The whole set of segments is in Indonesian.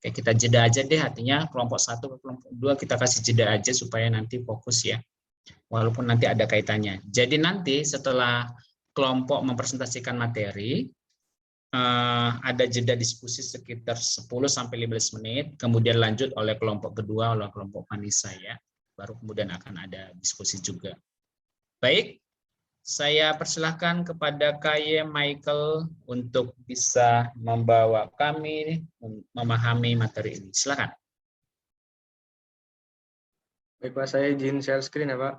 Oke, kita jeda aja deh, artinya kelompok 1 ke kelompok 2 kita kasih jeda aja supaya nanti fokus ya. Walaupun nanti ada kaitannya. Jadi nanti setelah kelompok mempresentasikan materi, ada jeda diskusi sekitar 10-15 menit, kemudian lanjut oleh kelompok kedua, oleh kelompok Vanessa ya. Baru kemudian akan ada diskusi juga. Baik, saya persilahkan kepada KY Michael untuk bisa membawa kami memahami materi ini. Silakan. Baik Pak, saya izin share screen ya Pak.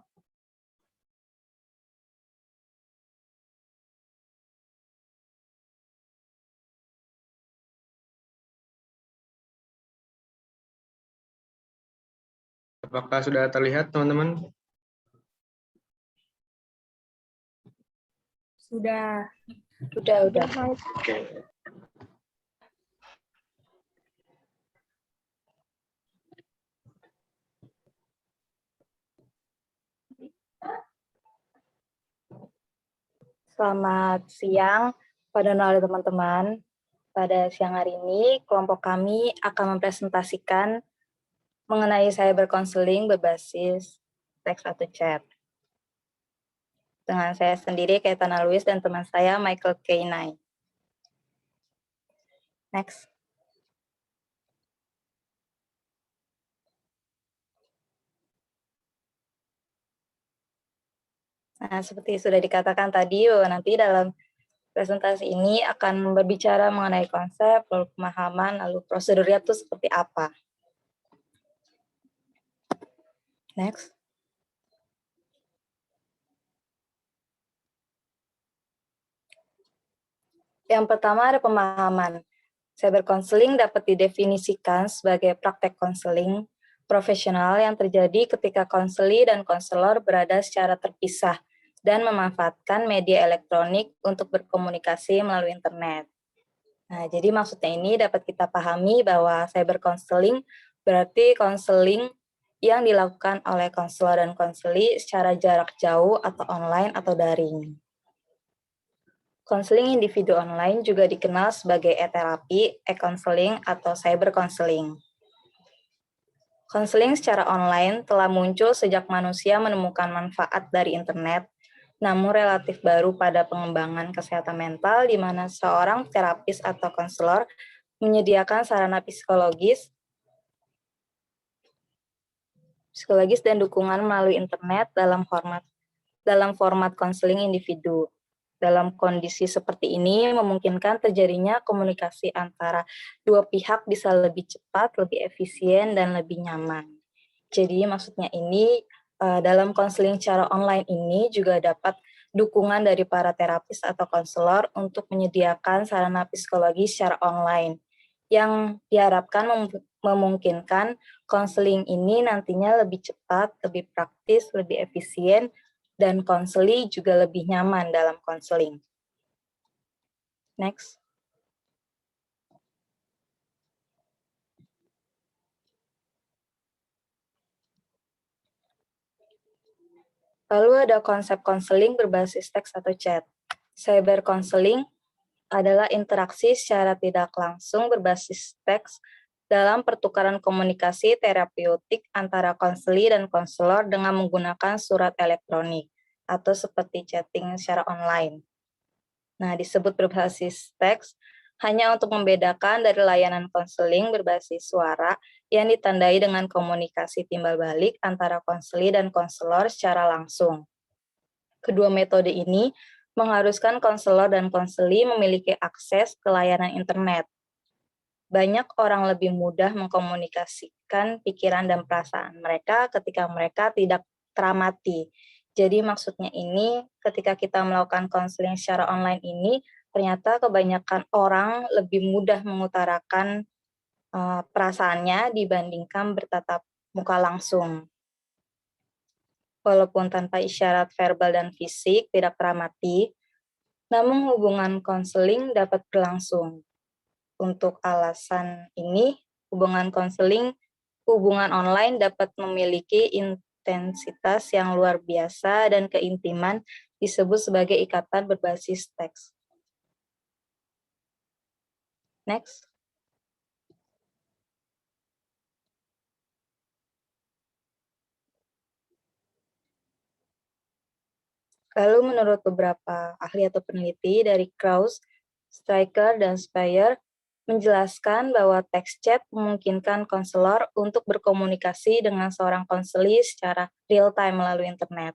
Apakah sudah terlihat teman-teman? Sudah. Oke. Selamat siang pada teman-teman. Pada siang hari ini, kelompok kami akan mempresentasikan mengenai cyber counseling berbasis teks atau chat. Dengan saya sendiri, Kaitana Louis, dan teman saya, Michael K9. Next. Nah, seperti sudah dikatakan tadi, bahwa nanti dalam presentasi ini akan berbicara mengenai konsep, lalu pemahaman, lalu prosedurnya itu seperti apa. Next. Yang pertama ada pemahaman. Cyber counseling dapat didefinisikan sebagai praktek konseling profesional yang terjadi ketika konseli dan konselor berada secara terpisah dan memanfaatkan media elektronik untuk berkomunikasi melalui internet. Nah, jadi maksudnya ini dapat kita pahami bahwa cyber counseling berarti konseling yang dilakukan oleh konselor dan konseli secara jarak jauh atau online atau daring. Konseling individu online juga dikenal sebagai e-terapi, e-counseling, atau cyber counseling. Konseling secara online telah muncul sejak manusia menemukan manfaat dari internet, namun relatif baru pada pengembangan kesehatan mental di mana seorang terapis atau konselor menyediakan sarana psikologis dan dukungan melalui internet dalam format konseling individu. Dalam kondisi seperti ini memungkinkan terjadinya komunikasi antara dua pihak bisa lebih cepat, lebih efisien, dan lebih nyaman. Jadi maksudnya ini dalam konseling secara online ini juga dapat dukungan dari para terapis atau konselor untuk menyediakan sarana psikologi secara online yang diharapkan memungkinkan konseling ini nantinya lebih cepat, lebih praktis, lebih efisien, dan konseli juga lebih nyaman dalam konseling. Next. Lalu ada konsep konseling berbasis teks atau chat. Cyber counseling adalah interaksi secara tidak langsung berbasis teks dalam pertukaran komunikasi terapeutik antara konseli dan konselor dengan menggunakan surat elektronik atau seperti chatting secara online. Nah, disebut berbasis teks hanya untuk membedakan dari layanan konseling berbasis suara yang ditandai dengan komunikasi timbal balik antara konseli dan konselor secara langsung. Kedua metode ini mengharuskan konselor dan konseli memiliki akses ke layanan internet. Banyak orang lebih mudah mengkomunikasikan pikiran dan perasaan mereka ketika mereka tidak teramati. Jadi maksudnya ini ketika kita melakukan konseling secara online ini, ternyata kebanyakan orang lebih mudah mengutarakan perasaannya dibandingkan bertatap muka langsung. Walaupun tanpa isyarat verbal dan fisik tidak teramati, namun hubungan konseling dapat berlangsung. Untuk alasan ini, hubungan online dapat memiliki intensitas yang luar biasa dan keintiman disebut sebagai ikatan berbasis teks. Next. Lalu menurut beberapa ahli atau peneliti dari Krauss, Stryker, dan Speyer, menjelaskan bahwa text chat memungkinkan konselor untuk berkomunikasi dengan seorang konseli secara real-time melalui internet.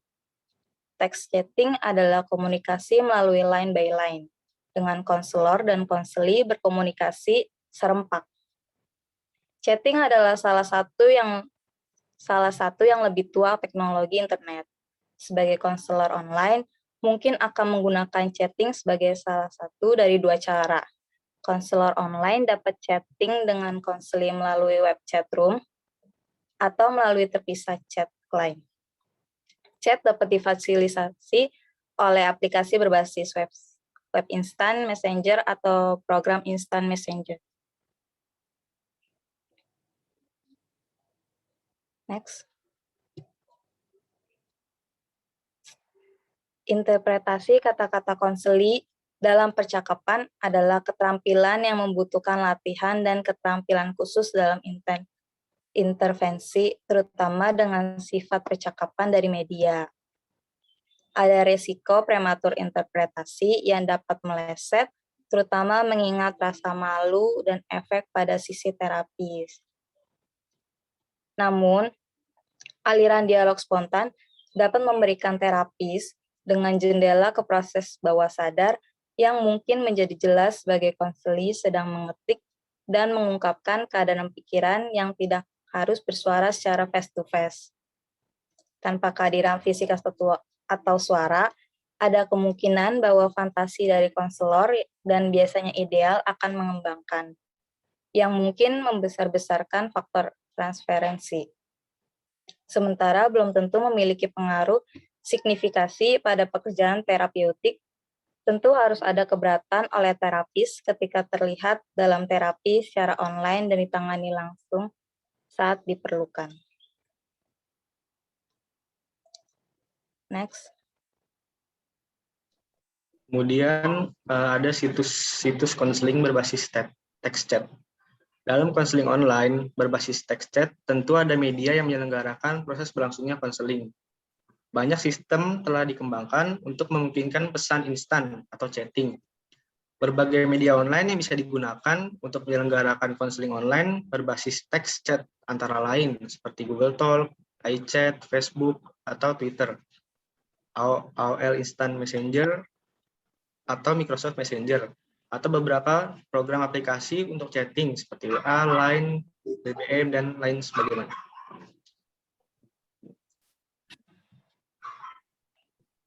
Text chatting adalah komunikasi melalui line by line, dengan konselor dan konseli berkomunikasi serempak. Chatting adalah salah satu yang lebih tua teknologi internet. Sebagai konselor online, mungkin akan menggunakan chatting sebagai salah satu dari dua cara. Konselor online dapat chatting dengan konseli melalui web chat room atau melalui terpisah chat lain. Chat dapat difasilitasi oleh aplikasi berbasis web instant messenger atau program instant messenger. Next. Interpretasi kata-kata konseli dalam percakapan adalah keterampilan yang membutuhkan latihan dan keterampilan khusus dalam intervensi, terutama dengan sifat percakapan dari media. Ada risiko prematur interpretasi yang dapat meleset, terutama mengingat rasa malu dan efek pada sisi terapis. Namun, aliran dialog spontan dapat memberikan terapis dengan jendela ke proses bawah sadar yang mungkin menjadi jelas sebagai konseli sedang mengetik dan mengungkapkan keadaan pikiran yang tidak harus bersuara secara face-to-face. Tanpa kehadiran fisik atau suara, ada kemungkinan bahwa fantasi dari konselor dan biasanya ideal akan mengembangkan, yang mungkin membesar-besarkan faktor transferensi. Sementara belum tentu memiliki pengaruh signifikasi pada pekerjaan terapeutik. Tentu harus ada keberatan oleh terapis ketika terlihat dalam terapi secara online dan ditangani langsung saat diperlukan. Next. Kemudian ada situs konseling berbasis text chat. Dalam konseling online berbasis text chat, tentu ada media yang menyelenggarakan proses berlangsungnya konseling. Banyak sistem telah dikembangkan untuk memungkinkan pesan instan atau chatting. Berbagai media online yang bisa digunakan untuk menyelenggarakan konseling online berbasis text chat antara lain seperti Google Talk, iChat, Facebook, atau Twitter, AOL Instant Messenger, atau Microsoft Messenger, atau beberapa program aplikasi untuk chatting seperti WA, Line, BBM, dan lain sebagainya.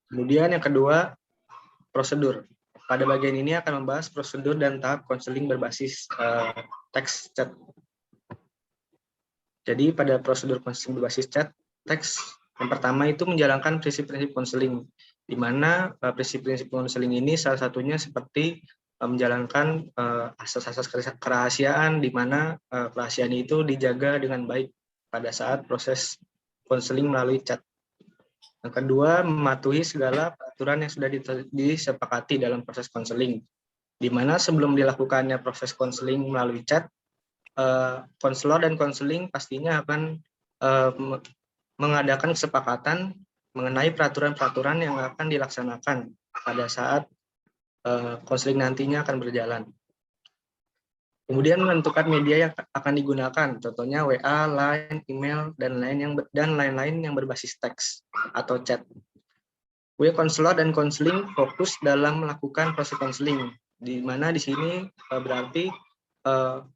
Kemudian yang kedua, prosedur. Pada bagian ini akan membahas prosedur dan tahap konseling berbasis text chat. Jadi pada prosedur konseling berbasis chat, teks yang pertama itu menjalankan prinsip-prinsip konseling, di mana prinsip-prinsip konseling ini salah satunya seperti menjalankan asas-asas kerahasiaan, di mana kerahasiaan itu dijaga dengan baik pada saat proses konseling melalui chat. Yang kedua, mematuhi segala peraturan yang sudah disepakati dalam proses konseling, di mana sebelum dilakukannya proses konseling melalui chat, konselor dan konseling pastinya akan mengadakan kesepakatan mengenai peraturan-peraturan yang akan dilaksanakan pada saat konseling nantinya akan berjalan. Kemudian menentukan media yang akan digunakan, contohnya WA, Line, email, dan lain-lain yang berbasis teks atau chat. Konselor dan konseling fokus dalam melakukan proses konseling, di mana di sini berarti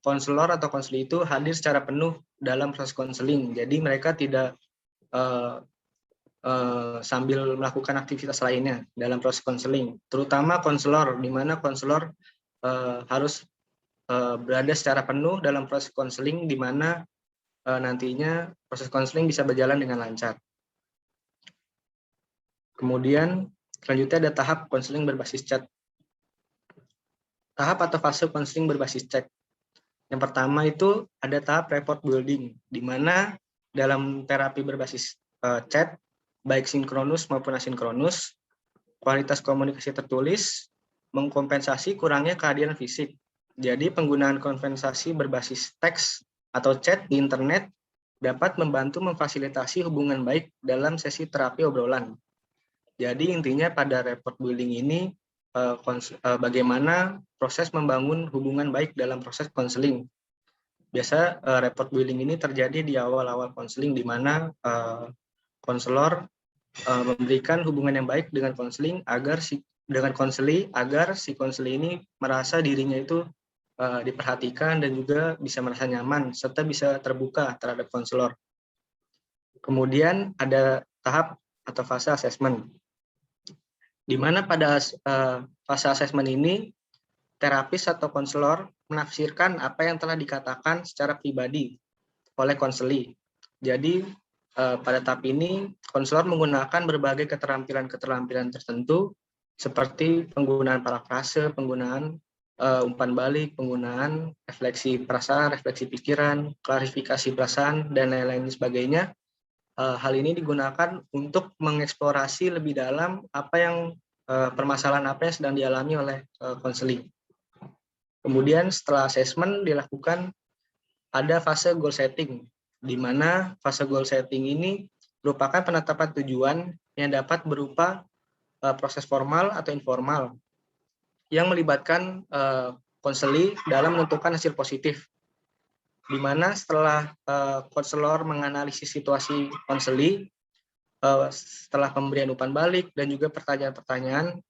konselor atau konseli itu hadir secara penuh dalam proses konseling. Jadi mereka tidak sambil melakukan aktivitas lainnya dalam proses konseling. Terutama konselor, di mana konselor harus berada secara penuh dalam proses konseling, di mana nantinya proses konseling bisa berjalan dengan lancar. Kemudian selanjutnya ada tahap konseling berbasis chat. Tahap atau fase konseling berbasis chat. Yang pertama itu ada tahap report building, di mana dalam terapi berbasis chat, baik sinkronus maupun asinkronus, kualitas komunikasi tertulis mengkompensasi kurangnya kehadiran fisik. Jadi penggunaan konversasi berbasis teks atau chat di internet dapat membantu memfasilitasi hubungan baik dalam sesi terapi obrolan. Jadi intinya pada report building ini bagaimana proses membangun hubungan baik dalam proses konseling. Biasa report building ini terjadi di awal-awal konseling, di mana konselor memberikan hubungan yang baik dengan konseling agar si konseli ini merasa dirinya itu diperhatikan dan juga bisa merasa nyaman serta bisa terbuka terhadap konselor. Kemudian ada tahap atau fase asesmen, di mana pada fase asesmen ini terapis atau konselor menafsirkan apa yang telah dikatakan secara pribadi oleh konseli. Jadi pada tahap ini konselor menggunakan berbagai keterampilan tertentu seperti penggunaan parafrase, penggunaan umpan balik, penggunaan refleksi perasaan, refleksi pikiran, klarifikasi perasaan, dan lain-lain sebagainya. Hal ini digunakan untuk mengeksplorasi lebih dalam apa yang permasalahan apa yang sedang dialami oleh konseli. Kemudian setelah asesmen dilakukan ada fase goal setting, di mana fase goal setting ini merupakan penetapan tujuan yang dapat berupa proses formal atau informal yang melibatkan konseli dalam menentukan hasil positif, di mana setelah konselor menganalisis situasi konseli, setelah pemberian umpan balik dan juga pertanyaan-pertanyaan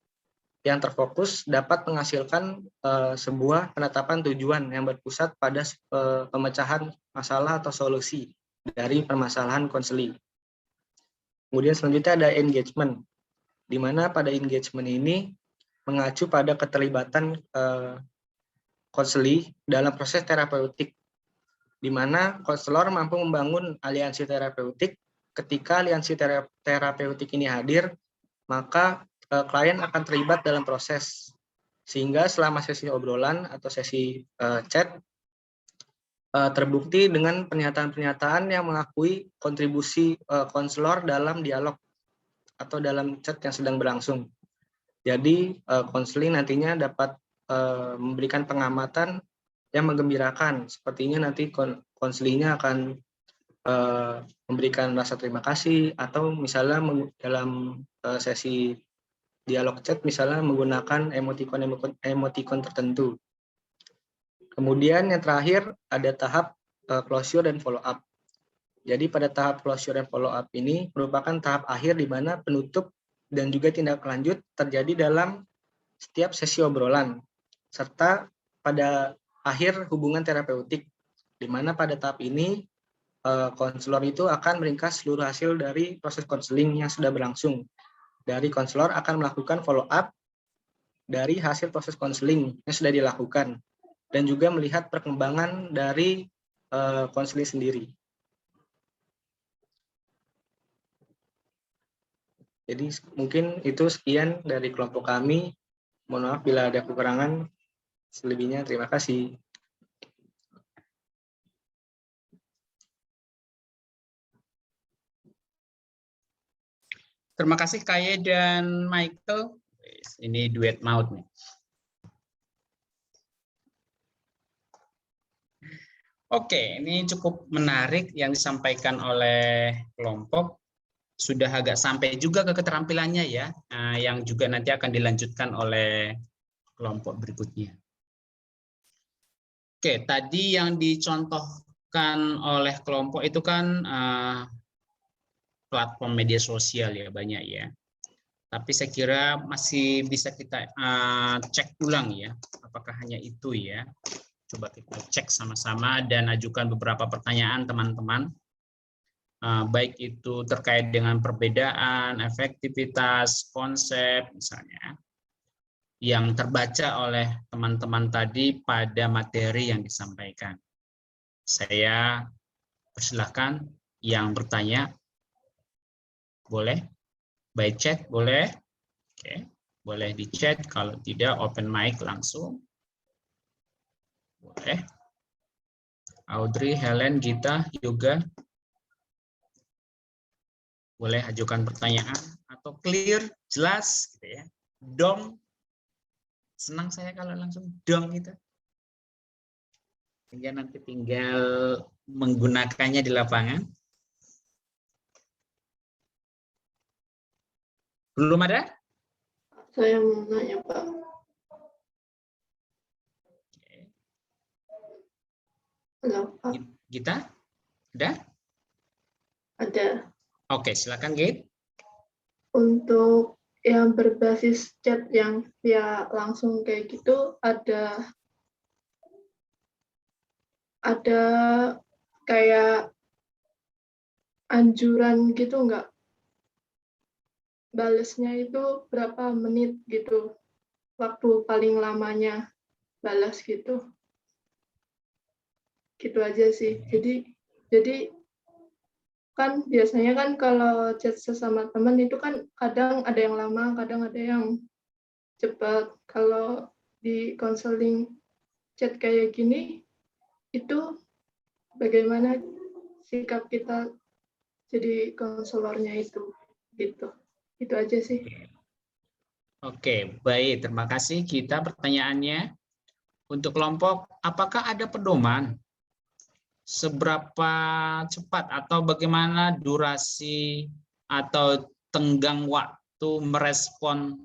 yang terfokus dapat menghasilkan sebuah penetapan tujuan yang berpusat pada pemecahan masalah atau solusi dari permasalahan konseli. Kemudian selanjutnya ada engagement, di mana pada engagement ini mengacu pada keterlibatan konseli dalam proses terapeutik, di mana konselor mampu membangun aliansi terapeutik. Ketika aliansi terapeutik ini hadir, maka klien akan terlibat dalam proses, sehingga selama sesi obrolan atau sesi chat terbukti dengan pernyataan-pernyataan yang mengakui kontribusi konselor dalam dialog atau dalam chat yang sedang berlangsung. Jadi konseling nantinya dapat memberikan pengamatan yang menggembirakan. Sepertinya nanti konselingnya akan memberikan rasa terima kasih, atau misalnya dalam sesi dialog chat misalnya menggunakan emoticon tertentu. Kemudian yang terakhir ada tahap closure dan follow up. Jadi pada tahap closure dan follow up ini merupakan tahap akhir di mana penutup dan juga tindak lanjut terjadi dalam setiap sesi obrolan, serta pada akhir hubungan terapeutik, di mana pada tahap ini konselor itu akan meringkas seluruh hasil dari proses konseling yang sudah berlangsung. Dari konselor akan melakukan follow up dari hasil proses konseling yang sudah dilakukan, dan juga melihat perkembangan dari konseling sendiri. Jadi mungkin itu sekian dari kelompok kami. Mohon maaf bila ada kekurangan. Selebihnya terima kasih. Terima kasih Kaye dan Michael. Ini duet maut nih. Oke, ini cukup menarik yang disampaikan oleh kelompok. Sudah agak sampai juga ke keterampilannya ya, yang juga nanti akan dilanjutkan oleh kelompok berikutnya. Oke, tadi yang dicontohkan oleh kelompok itu kan platform media sosial ya, banyak ya. Tapi saya kira masih bisa kita cek ulang ya, apakah hanya itu ya. Coba kita cek sama-sama dan ajukan beberapa pertanyaan teman-teman. Baik itu terkait dengan perbedaan, efektivitas, konsep misalnya, yang terbaca oleh teman-teman tadi pada materi yang disampaikan. Saya persilahkan yang bertanya, boleh? By chat boleh? Oke, boleh di chat, kalau tidak open mic langsung. Boleh. Audrey, Helen, Gita, Yoga. Boleh ajukan pertanyaan atau clear, jelas gitu ya. Dong. Senang saya kalau langsung dong gitu. Sehingga nanti tinggal menggunakannya di lapangan. Belum ada? Saya mau nanya, Pak. Halo, Pak. Gita? Ada? Ada. Oke, silakan Git. Untuk yang berbasis chat yang via langsung kayak gitu, ada kayak anjuran gitu nggak? Balesnya itu berapa menit gitu, waktu paling lamanya balas gitu. Gitu aja sih. Jadi kan biasanya kan kalau chat sesama teman itu kan kadang ada yang lama, kadang ada yang cepat. Kalau di konseling chat kayak gini, itu bagaimana sikap kita jadi konselornya itu, gitu. Itu aja sih. Oke, baik. Terima kasih. Kita pertanyaannya untuk kelompok, apakah ada pedoman seberapa cepat atau bagaimana durasi atau tenggang waktu merespon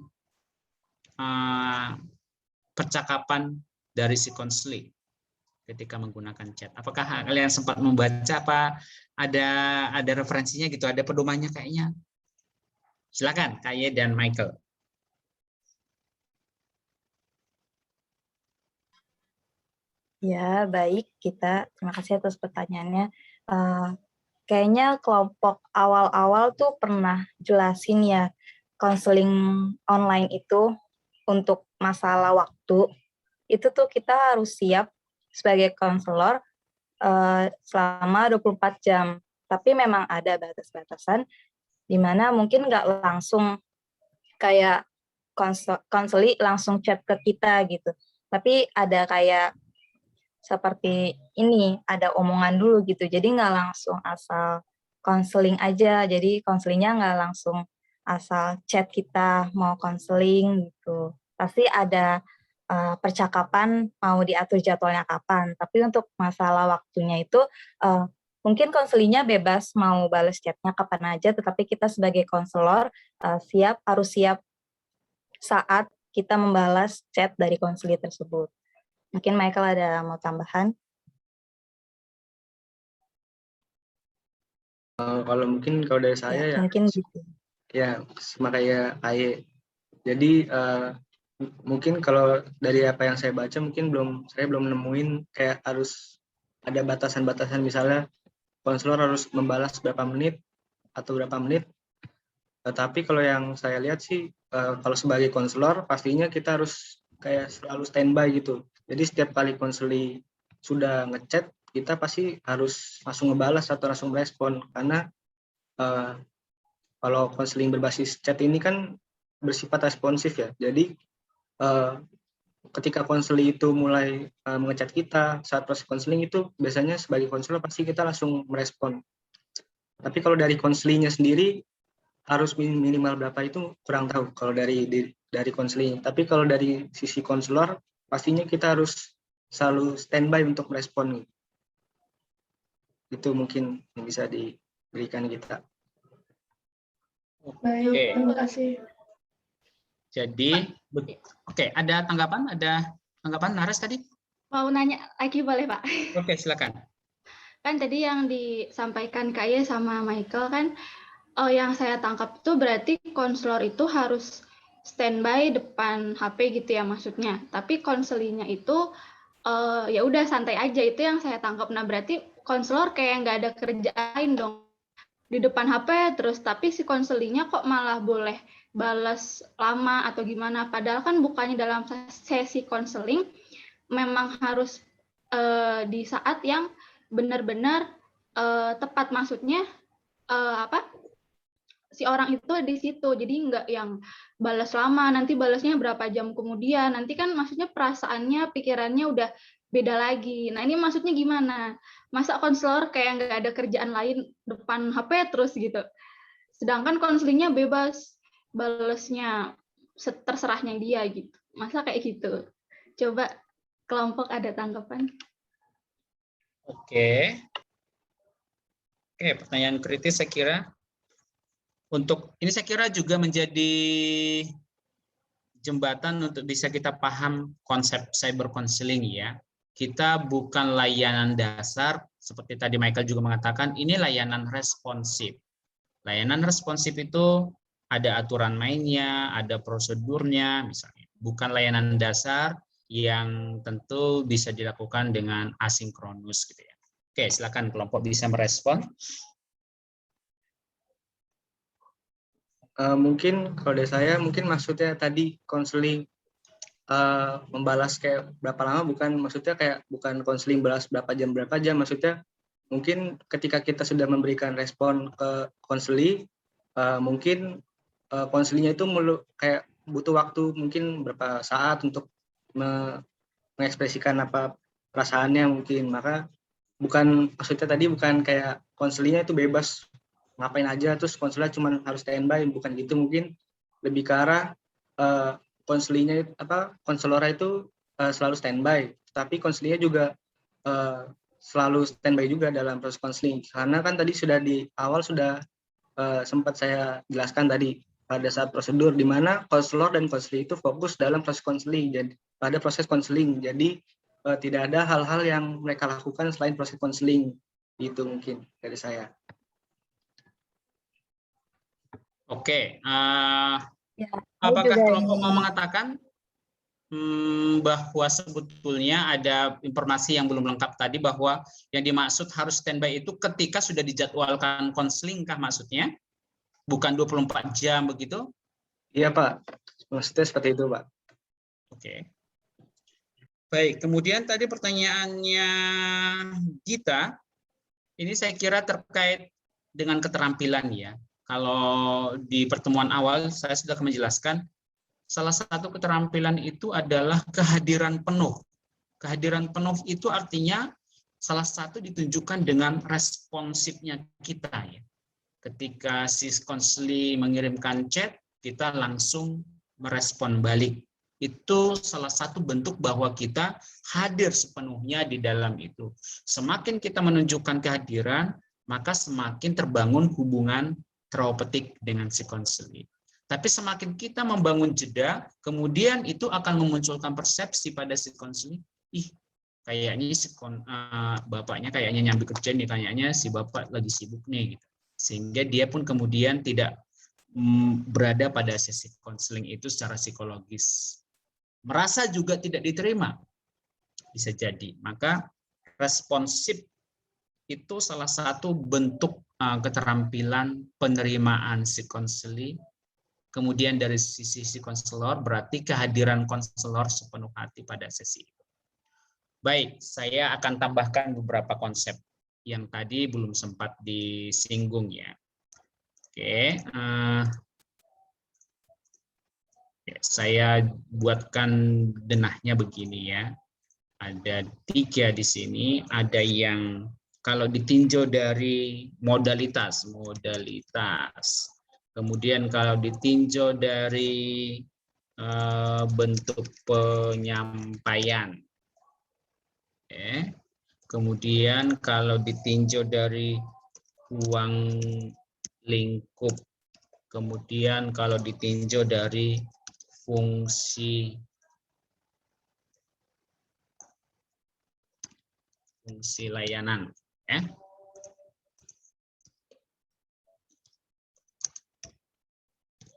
percakapan dari si konseling ketika menggunakan chat? Apakah kalian sempat membaca apa ada referensinya gitu, ada pedomannya kayaknya? Silakan, Kaye dan Michael. Ya, baik kita. Terima kasih atas pertanyaannya. Kayaknya kelompok awal-awal tuh pernah jelasin ya, konseling online itu untuk masalah waktu, itu tuh kita harus siap sebagai konselor selama 24 jam. Tapi memang ada batas-batasan di mana mungkin nggak langsung kayak konseli langsung chat ke kita gitu. Tapi ada kayak seperti ini, ada omongan dulu gitu. Jadi nggak langsung asal konseling aja. Jadi konselingnya nggak langsung asal chat kita mau konseling gitu. Pasti ada percakapan mau diatur jadwalnya kapan. Tapi untuk masalah waktunya itu mungkin konselingnya bebas mau balas chatnya kapan aja, tetapi kita sebagai konselor harus siap saat kita membalas chat dari konselor tersebut. Mungkin Michael ada mau tambahan? Kalau dari saya ya mungkin gitu. Ya, sama kayak AY. Jadi mungkin kalau dari apa yang saya baca mungkin saya belum nemuin kayak harus ada batasan-batasan, misalnya konselor harus membalas berapa menit atau berapa menit. Tapi kalau yang saya lihat sih kalau sebagai konselor pastinya kita harus kayak selalu standby gitu. Jadi setiap kali konseli sudah ngechat, kita pasti harus langsung ngebalas atau langsung respon, karena kalau konseling berbasis chat ini kan bersifat responsif ya. Jadi ketika konseli itu mulai mengechat kita saat proses konseling, itu biasanya sebagai konselor pasti kita langsung merespon. Tapi kalau dari konselingnya sendiri harus minimal berapa itu kurang tahu kalau dari konseling. Tapi kalau dari sisi konselor pastinya kita harus selalu standby untuk merespon. Itu mungkin yang bisa diberikan kita. Baik, terima kasih. Jadi, oke, ada tanggapan? Ada tanggapan Naras tadi? Mau nanya lagi boleh, Pak? Oke, silakan. Kan tadi yang disampaikan Kak sama Michael kan, yang saya tangkap itu berarti konselor itu harus standby depan HP gitu ya maksudnya. Tapi konselingnya itu ya udah santai aja, itu yang saya tangkap. Nah berarti konselor kayak nggak ada kerjaan dong di depan HP terus, tapi si konselingnya kok malah boleh balas lama atau gimana? Padahal kan bukannya dalam sesi konseling memang harus di saat yang benar-benar tepat, maksudnya si orang itu di situ, jadi nggak yang balas lama, nanti balasnya berapa jam kemudian, nanti kan maksudnya perasaannya, pikirannya udah beda lagi. Nah ini maksudnya gimana? Masa konselor kayak nggak ada kerjaan lain depan HP terus gitu, sedangkan konselingnya bebas balasnya terserahnya dia gitu, masa kayak gitu? Coba kelompok ada tanggapan? Oke, pertanyaan kritis saya kira. Untuk ini saya kira juga menjadi jembatan untuk bisa kita paham konsep cyber counseling ya. Kita bukan layanan dasar, seperti tadi Michael juga mengatakan, ini layanan responsif. Layanan responsif itu ada aturan mainnya, ada prosedurnya misalnya. Bukan layanan dasar yang tentu bisa dilakukan dengan asinkronus gitu ya. Oke, silakan kelompok bisa merespon. Mungkin kalau dari saya, mungkin maksudnya tadi konseling membalas kayak berapa lama, bukan maksudnya kayak bukan konseling balas berapa jam, maksudnya mungkin ketika kita sudah memberikan respon ke konseli, mungkin konselingnya itu kayak butuh waktu mungkin berapa saat untuk mengekspresikan apa perasaannya mungkin. Maka bukan, maksudnya tadi bukan kayak konselingnya itu bebas ngapain aja terus konselnya cuma harus standby, bukan gitu. Mungkin lebih ke arah konselingnya konselornya itu selalu standby, tapi konselingnya juga selalu standby juga dalam proses konseling. Karena kan tadi sudah di awal sudah sempat saya jelaskan tadi pada saat prosedur di mana konselor dan konseling itu fokus dalam proses konseling, jadi pada proses konseling. Jadi tidak ada hal-hal yang mereka lakukan selain proses konseling. Itu mungkin dari saya. Oke, Ya, apakah juga kelompok ingin- mau mengatakan bahwa sebetulnya ada informasi yang belum lengkap tadi, bahwa yang dimaksud harus standby itu ketika sudah dijadwalkan konseling kah maksudnya? Bukan 24 jam begitu? Iya Pak, maksudnya seperti itu Pak. Oke. Baik, kemudian tadi pertanyaannya Gita, ini saya kira terkait dengan keterampilan ya. Kalau di pertemuan awal saya sudah menjelaskan, salah satu keterampilan itu adalah kehadiran penuh. Kehadiran penuh itu artinya salah satu ditunjukkan dengan responsifnya kita ya. Ketika si konseli mengirimkan chat, kita langsung merespon balik. Itu salah satu bentuk bahwa kita hadir sepenuhnya di dalam itu. Semakin kita menunjukkan kehadiran, maka semakin terbangun hubungan terapeutik dengan si konseli. Tapi semakin kita membangun jeda, kemudian itu akan memunculkan persepsi pada si konseli, kayaknya si bapaknya kayaknya nyambi kerja nih, kayaknya si bapak lagi sibuk nih gitu. Sehingga dia pun kemudian tidak berada pada sesi konseling itu secara psikologis. Merasa juga tidak diterima, bisa jadi. Maka responsif itu salah satu bentuk keterampilan penerimaan si konseli. Kemudian dari sisi konselor berarti kehadiran konselor sepenuh hati pada sesi itu. Baik, saya akan tambahkan beberapa konsep yang tadi belum sempat disinggung ya. Oke, saya buatkan denahnya begini ya. Ada 3 di sini. Ada yang kalau ditinjau dari modalitas. Kemudian kalau ditinjau dari bentuk penyampaian. Kemudian kalau ditinjau dari ruang lingkup. Kemudian kalau ditinjau dari fungsi layanan.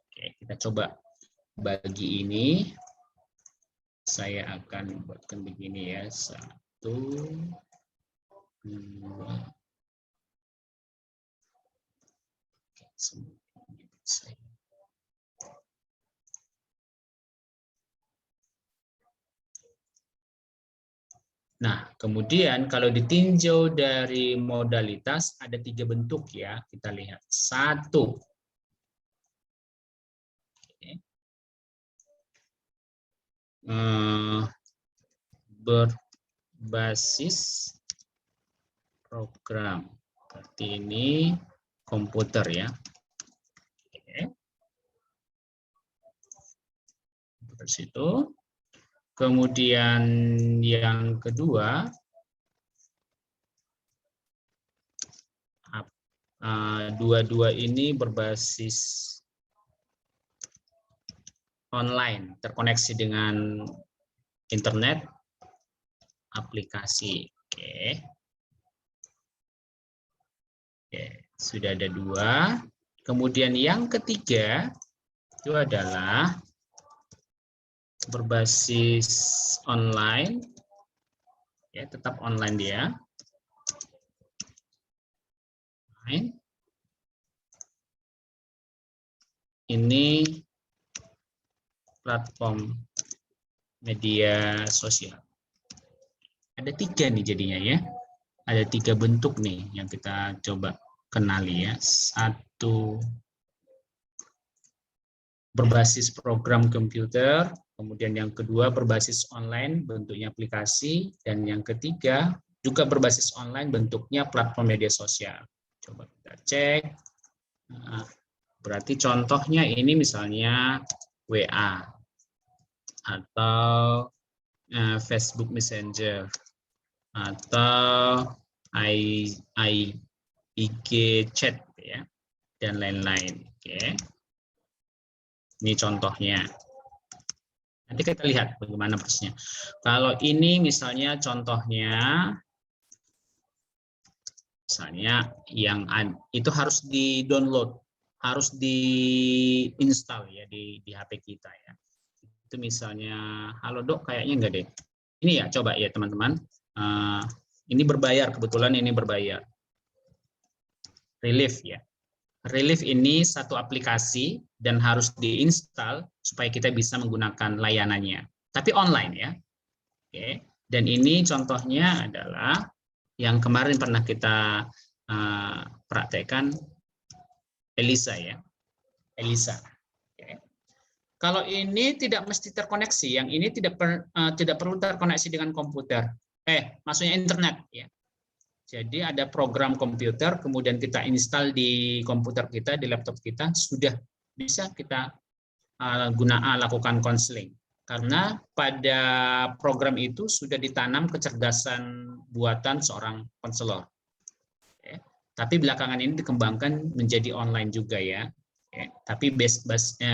Oke, kita coba bagi ini. Saya akan buatkan begini ya. 1, 2. Nah, kemudian kalau ditinjau dari modalitas ada 3 bentuk ya. Kita lihat. 1. Berbasis program. Seperti ini komputer ya. Komputer situ. Kemudian yang kedua Dua-dua ini berbasis online, terkoneksi dengan internet, aplikasi. Oke. Oke, sudah ada 2. Kemudian yang ketiga itu adalah berbasis online, ya, tetap online dia. Ini platform media sosial. Ada 3 nih jadinya ya. Ada 3 bentuk nih yang kita coba kenali ya. 1 berbasis program komputer, kemudian yang kedua berbasis online bentuknya aplikasi, dan yang ketiga juga berbasis online bentuknya platform media sosial. Coba kita cek. Nah, berarti contohnya ini misalnya WA atau Facebook Messenger atau IG chat ya, dan lain-lain. Oke. Ini contohnya. Nanti kita lihat bagaimana persisnya. Kalau ini misalnya contohnya, misalnya yang itu harus di-download, harus di-install ya di HP kita ya. Itu misalnya, halo dok, kayaknya enggak deh. Ini ya, coba ya teman-teman. Ini berbayar, kebetulan ini berbayar. Relief ya. Relief ini satu aplikasi dan harus diinstal supaya kita bisa menggunakan layanannya. Tapi online ya. Oke. Dan ini contohnya adalah yang kemarin pernah kita praktekkan, Elisa ya. Elisa. Oke. Kalau ini tidak mesti terkoneksi, yang ini tidak perlu terkoneksi dengan komputer. Maksudnya internet ya. Jadi ada program komputer, kemudian kita install di komputer kita, di laptop kita, sudah bisa kita lakukan konseling. Karena pada program itu sudah ditanam kecerdasan buatan seorang konselor. Oke. Tapi belakangan ini dikembangkan menjadi online juga ya. Oke. Tapi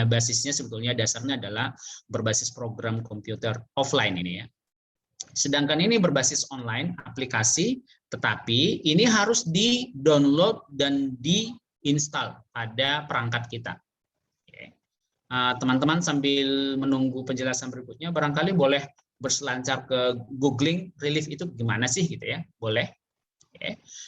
basisnya sebetulnya dasarnya adalah berbasis program komputer offline ini ya. Sedangkan ini berbasis online, aplikasi, tetapi ini harus di-download dan di-install pada perangkat kita. Teman-teman sambil menunggu penjelasan berikutnya, barangkali boleh berselancar ke googling relief itu gimana sih gitu ya, boleh.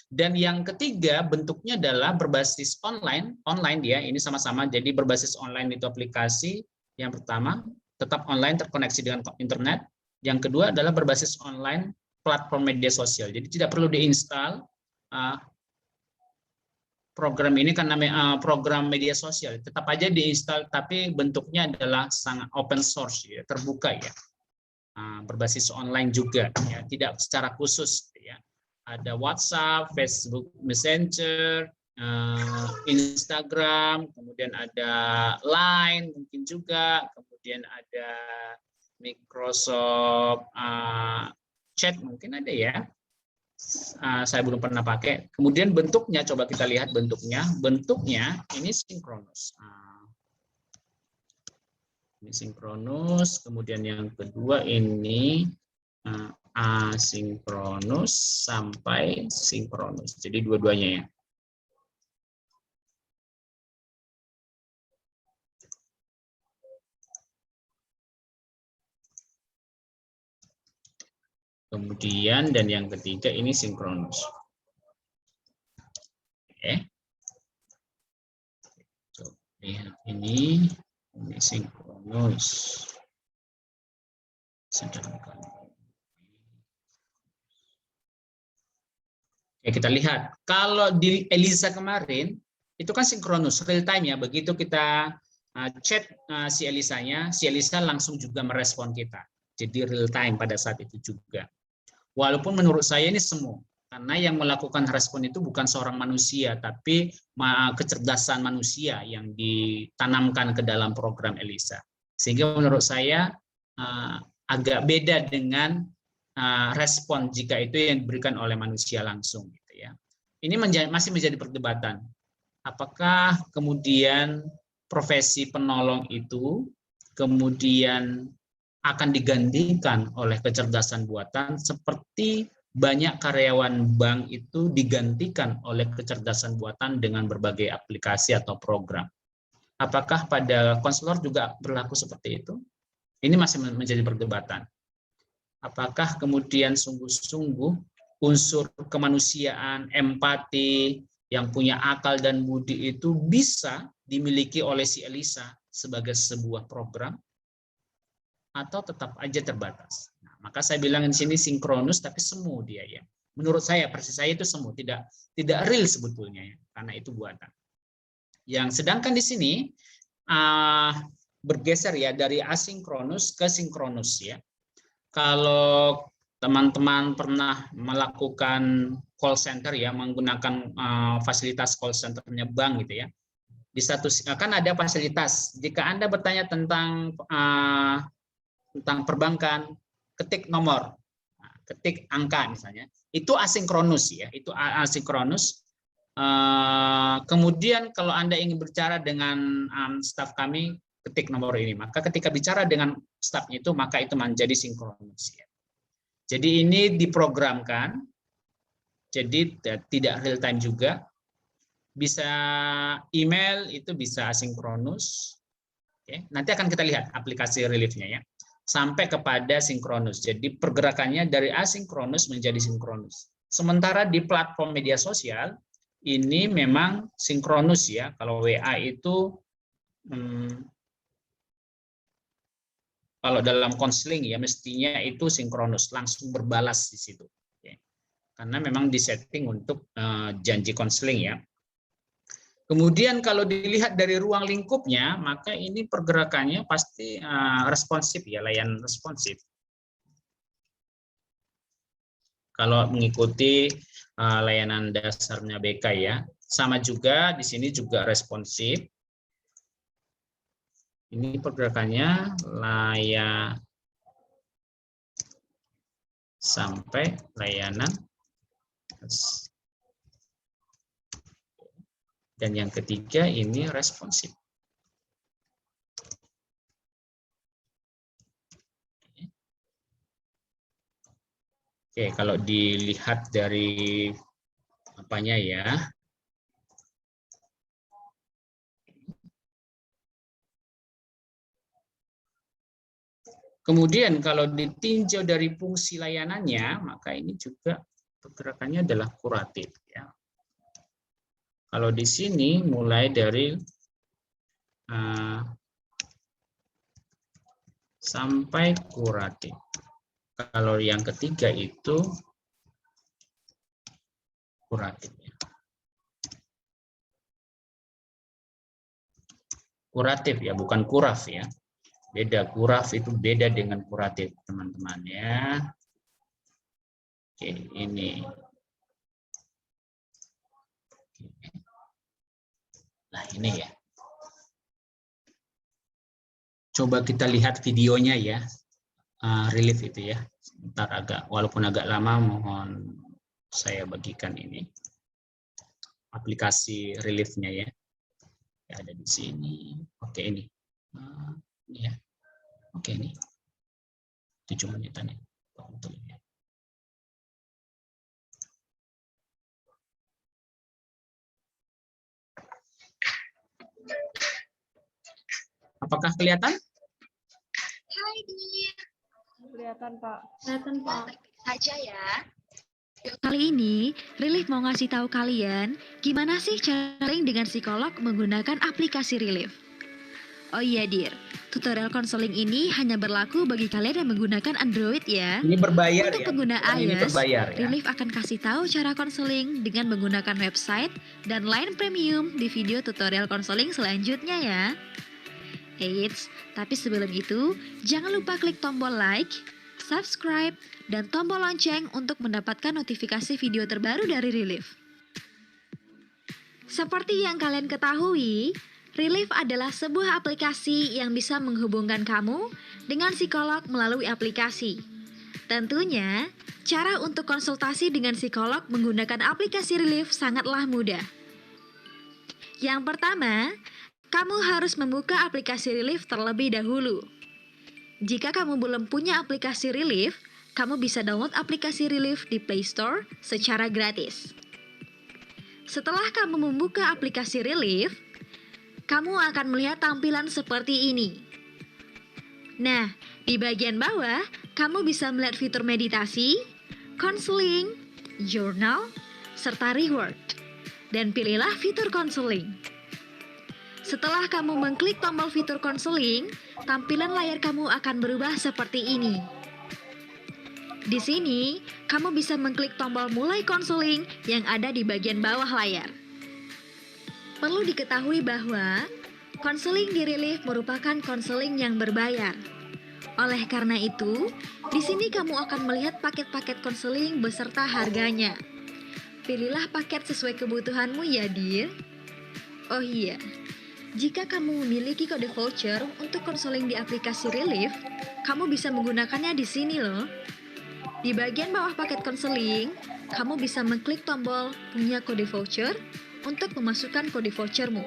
Dan yang ketiga bentuknya adalah berbasis online dia, ini sama-sama, jadi berbasis online itu aplikasi. Yang pertama, tetap online terkoneksi dengan internet. Yang kedua adalah berbasis online platform media sosial. Jadi tidak perlu diinstal program ini karena program media sosial. Tetap aja diinstal, tapi bentuknya adalah sangat open source, ya, terbuka ya. Berbasis online juga, ya, tidak secara khusus. Ya. Ada WhatsApp, Facebook Messenger, Instagram, kemudian ada Line mungkin juga, kemudian ada Microsoft Chat mungkin ada ya. Saya belum pernah pakai. Kemudian bentuknya, coba kita lihat bentuknya. Bentuknya ini sinkronus. Ini sinkronus. Kemudian yang kedua ini asinkronus sampai sinkronus. Jadi dua-duanya ya. Kemudian dan yang ketiga ini sinkronus. Oke. Lihat ini sinkronus. Sedangkan oke, kita lihat kalau di Elisa kemarin itu kan sinkronus, real time ya. Begitu kita chat si Elisa langsung juga merespon kita. Jadi real time pada saat itu juga. Walaupun menurut saya ini semu, karena yang melakukan respon itu bukan seorang manusia, tapi kecerdasan manusia yang ditanamkan ke dalam program Elisa. Sehingga menurut saya agak beda dengan respon jika itu yang diberikan oleh manusia langsung, gitu ya. ini masih menjadi perdebatan. Apakah kemudian profesi penolong itu kemudian akan digantikan oleh kecerdasan buatan seperti banyak karyawan bank itu digantikan oleh kecerdasan buatan dengan berbagai aplikasi atau program. Apakah pada konselor juga berlaku seperti itu? Ini masih menjadi perdebatan. Apakah kemudian sungguh-sungguh unsur kemanusiaan, empati, yang punya akal dan budi itu bisa dimiliki oleh si Elisa sebagai sebuah program, atau tetap aja terbatas? Nah, maka saya bilang di sini sinkronus tapi semu dia ya. Menurut saya, persis saya itu semu, tidak real sebetulnya ya, karena itu buatan. Yang sedangkan di sini bergeser ya dari asinkronus ke sinkronus ya. Kalau teman-teman pernah melakukan call center ya, menggunakan fasilitas call centernya bank gitu ya. Di satu kan ada fasilitas. Jika Anda bertanya tentang perbankan, ketik nomor, ketik angka misalnya, itu asinkronus ya, itu asinkronus. Kemudian kalau Anda ingin bicara dengan staf kami, ketik nomor ini. Maka ketika bicara dengan stafnya itu, maka itu menjadi sinkronus ya. Jadi ini diprogramkan, jadi tidak real time juga. Bisa email itu bisa asinkronus. Oke, nanti akan kita lihat aplikasi reliefnya ya. Sampai kepada sinkronus. Jadi pergerakannya dari asinkronus menjadi sinkronus. Sementara di platform media sosial ini memang sinkronus ya. Kalau WA itu kalau dalam konseling ya mestinya itu sinkronus, langsung berbalas di situ. Oke. Karena memang disetting untuk janji konseling ya. Kemudian kalau dilihat dari ruang lingkupnya, maka ini pergerakannya pasti responsif ya, layanan responsif. Kalau mengikuti layanan dasarnya BK ya, sama juga di sini juga responsif. Ini pergerakannya layak sampai layanan. Dan yang ketiga ini responsif. Oke, kalau dilihat dari apanya ya. Kemudian kalau ditinjau dari fungsi layanannya, maka ini juga pergerakannya adalah kuratif ya. Kalau di sini mulai dari sampai kuratif. Kalau yang ketiga itu kuratif. Kuratif ya, bukan kuraf ya. Beda, kuraf itu beda dengan kuratif, teman-teman ya. Oke, ini. Nah, ini ya. Coba kita lihat videonya ya. Relief itu ya. Sebentar walaupun agak lama, mohon saya bagikan ini. Aplikasi reliefnya ya. Ya, ada di sini. Oke, ini. Ini ya. Oke, ini. 7 menitan ya. Apakah kelihatan? Hai, Dir. Kelihatan, Pak. Kelihatan, Pak. Saja ya. Kali ini, Relief mau ngasih tahu kalian gimana sih cara link dengan psikolog menggunakan aplikasi Relief. Oh iya, Dir. Tutorial konseling ini hanya berlaku bagi kalian yang menggunakan Android ya. Ini berbayar. Untuk ya. pengguna iOS, berbayar, ya. Relief akan kasih tahu cara konseling dengan menggunakan website dan line premium di video tutorial konseling selanjutnya ya. Eits, tapi sebelum itu, jangan lupa klik tombol like, subscribe, dan tombol lonceng untuk mendapatkan notifikasi video terbaru dari Relief. Seperti yang kalian ketahui, Relief adalah sebuah aplikasi yang bisa menghubungkan kamu dengan psikolog melalui aplikasi. Tentunya, cara untuk konsultasi dengan psikolog menggunakan aplikasi Relief sangatlah mudah. Yang pertama, kamu harus membuka aplikasi Relief terlebih dahulu. Jika kamu belum punya aplikasi Relief, kamu bisa download aplikasi Relief di Play Store secara gratis. Setelah kamu membuka aplikasi Relief, kamu akan melihat tampilan seperti ini. Nah, di bagian bawah, kamu bisa melihat fitur meditasi, konseling, journal, serta reward. Dan pilihlah fitur konseling. Setelah kamu mengklik tombol fitur konseling, tampilan layar kamu akan berubah seperti ini. Di sini, kamu bisa mengklik tombol mulai konseling yang ada di bagian bawah layar. Perlu diketahui bahwa konseling di Relief merupakan konseling yang berbayar. Oleh karena itu, di sini kamu akan melihat paket-paket konseling beserta harganya. Pilihlah paket sesuai kebutuhanmu ya, Dir. Oh iya, jika kamu memiliki kode voucher untuk konseling di aplikasi Relief, kamu bisa menggunakannya di sini loh. Di bagian bawah paket konseling, kamu bisa mengklik tombol punya kode voucher untuk memasukkan kode vouchermu.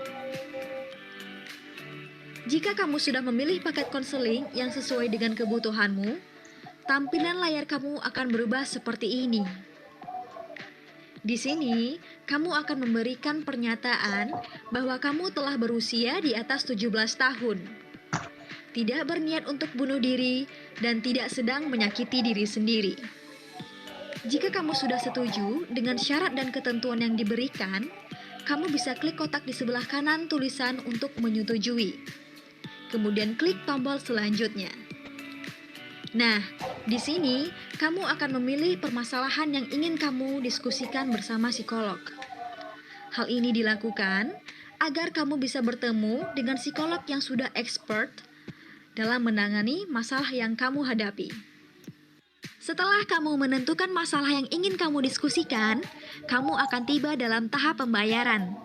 Jika kamu sudah memilih paket konseling yang sesuai dengan kebutuhanmu, tampilan layar kamu akan berubah seperti ini. Di sini, kamu akan memberikan pernyataan bahwa kamu telah berusia di atas 17 tahun, tidak berniat untuk bunuh diri, dan tidak sedang menyakiti diri sendiri. Jika kamu sudah setuju dengan syarat dan ketentuan yang diberikan, kamu bisa klik kotak di sebelah kanan tulisan untuk menyetujui. Kemudian klik tombol selanjutnya. Nah, di sini kamu akan memilih permasalahan yang ingin kamu diskusikan bersama psikolog. Hal ini dilakukan agar kamu bisa bertemu dengan psikolog yang sudah expert dalam menangani masalah yang kamu hadapi. Setelah kamu menentukan masalah yang ingin kamu diskusikan, kamu akan tiba dalam tahap pembayaran.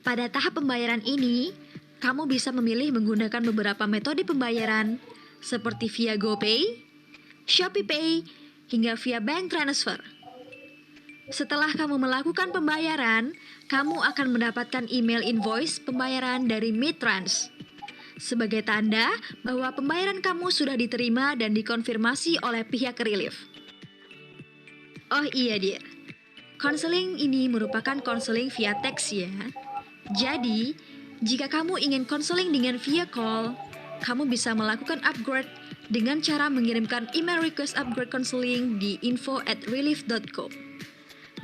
Pada tahap pembayaran ini, kamu bisa memilih menggunakan beberapa metode pembayaran seperti via GoPay, ShopeePay, hingga via bank transfer. Setelah kamu melakukan pembayaran, kamu akan mendapatkan email invoice pembayaran dari Midtrans sebagai tanda bahwa pembayaran kamu sudah diterima dan dikonfirmasi oleh pihak Relief. Oh iya, Dir. Konseling ini merupakan konseling via teks ya. Jadi, jika kamu ingin konseling dengan via call, kamu bisa melakukan upgrade dengan cara mengirimkan email request upgrade konseling di info@relief.co.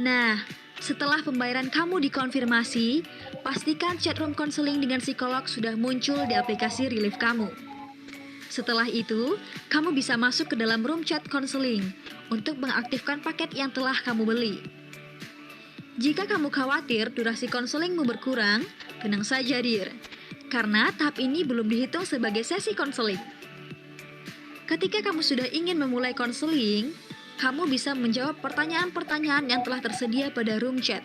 Nah, setelah pembayaran kamu dikonfirmasi, pastikan chatroom konseling dengan psikolog sudah muncul di aplikasi Relief kamu. Setelah itu, kamu bisa masuk ke dalam room chat konseling untuk mengaktifkan paket yang telah kamu beli. Jika kamu khawatir durasi konselingmu berkurang, tenang saja, Dir, karena tahap ini belum dihitung sebagai sesi konseling. Ketika kamu sudah ingin memulai konseling, kamu bisa menjawab pertanyaan-pertanyaan yang telah tersedia pada room chat.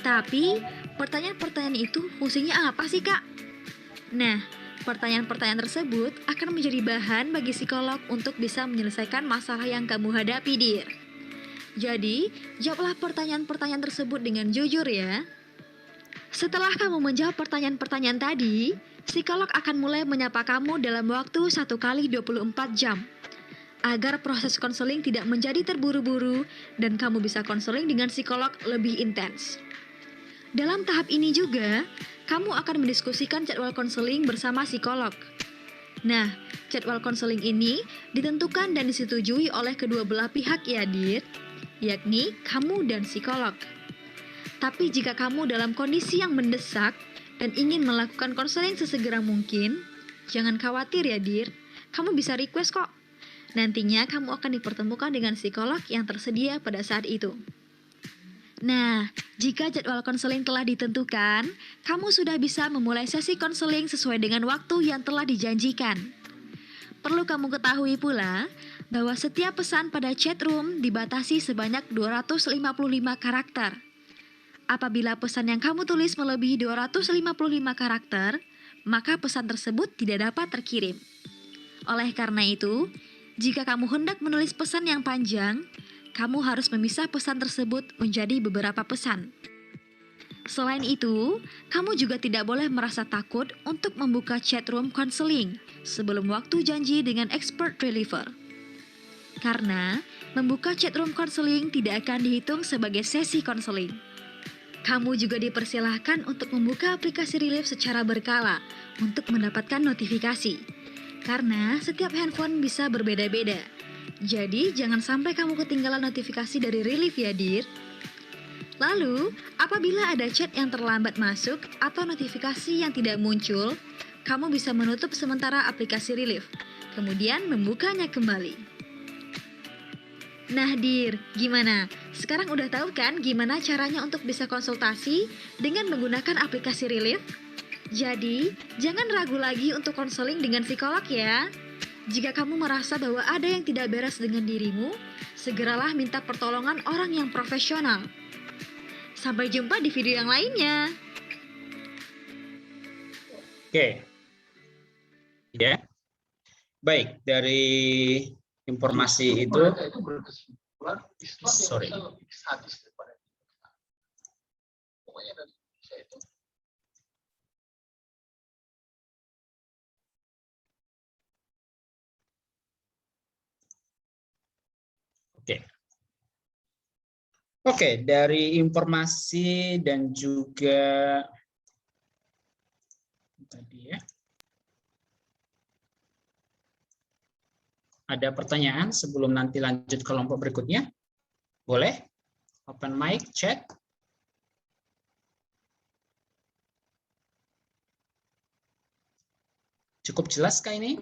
Tapi, pertanyaan-pertanyaan itu fungsinya apa sih, Kak? Nah, pertanyaan-pertanyaan tersebut akan menjadi bahan bagi psikolog untuk bisa menyelesaikan masalah yang kamu hadapi, Dir. Jadi, jawablah pertanyaan-pertanyaan tersebut dengan jujur ya. Setelah kamu menjawab pertanyaan-pertanyaan tadi, psikolog akan mulai menyapa kamu dalam waktu 1 kali 24 jam. Agar proses konseling tidak menjadi terburu-buru dan kamu bisa konseling dengan psikolog lebih intens. Dalam tahap ini juga, kamu akan mendiskusikan jadwal konseling bersama psikolog. Nah, jadwal konseling ini ditentukan dan disetujui oleh kedua belah pihak ya, Dir, yakni kamu dan psikolog. Tapi jika kamu dalam kondisi yang mendesak dan ingin melakukan konseling sesegera mungkin, jangan khawatir ya, Dir, kamu bisa request kok. Nantinya kamu akan dipertemukan dengan psikolog yang tersedia pada saat itu. Nah, jika jadwal konseling telah ditentukan, kamu sudah bisa memulai sesi konseling sesuai dengan waktu yang telah dijanjikan. Perlu kamu ketahui pula bahwa setiap pesan pada chatroom dibatasi sebanyak 255 karakter. Apabila pesan yang kamu tulis melebihi 255 karakter, maka pesan tersebut tidak dapat terkirim. Oleh karena itu, Jika kamu hendak menulis pesan yang panjang, kamu harus memisah pesan tersebut menjadi beberapa pesan. Selain itu, kamu juga tidak boleh merasa takut untuk membuka chatroom counseling sebelum waktu janji dengan expert reliever. Karena membuka chatroom counseling tidak akan dihitung sebagai sesi konseling. Kamu juga dipersilahkan untuk membuka aplikasi relief secara berkala untuk mendapatkan notifikasi. Karena setiap handphone bisa berbeda-beda. Jadi, jangan sampai kamu ketinggalan notifikasi dari relief ya, Dir. Lalu, apabila ada chat yang terlambat masuk atau notifikasi yang tidak muncul, kamu bisa menutup sementara aplikasi relief, kemudian membukanya kembali. Nah, Dir, gimana? Sekarang udah tahu kan gimana caranya untuk bisa konsultasi dengan menggunakan aplikasi relief? Jadi, jangan ragu lagi untuk konseling dengan psikolog ya. Jika kamu merasa bahwa ada yang tidak beres dengan dirimu, segeralah minta pertolongan orang yang profesional. Sampai jumpa di video yang lainnya. Oke. Ya. Baik, dari informasi itu sorry. Oke. Oke, dari informasi dan juga tadi ya. Ada pertanyaan sebelum nanti lanjut ke kelompok berikutnya? Boleh? Open mic, chat. Cukup jelas kah ini?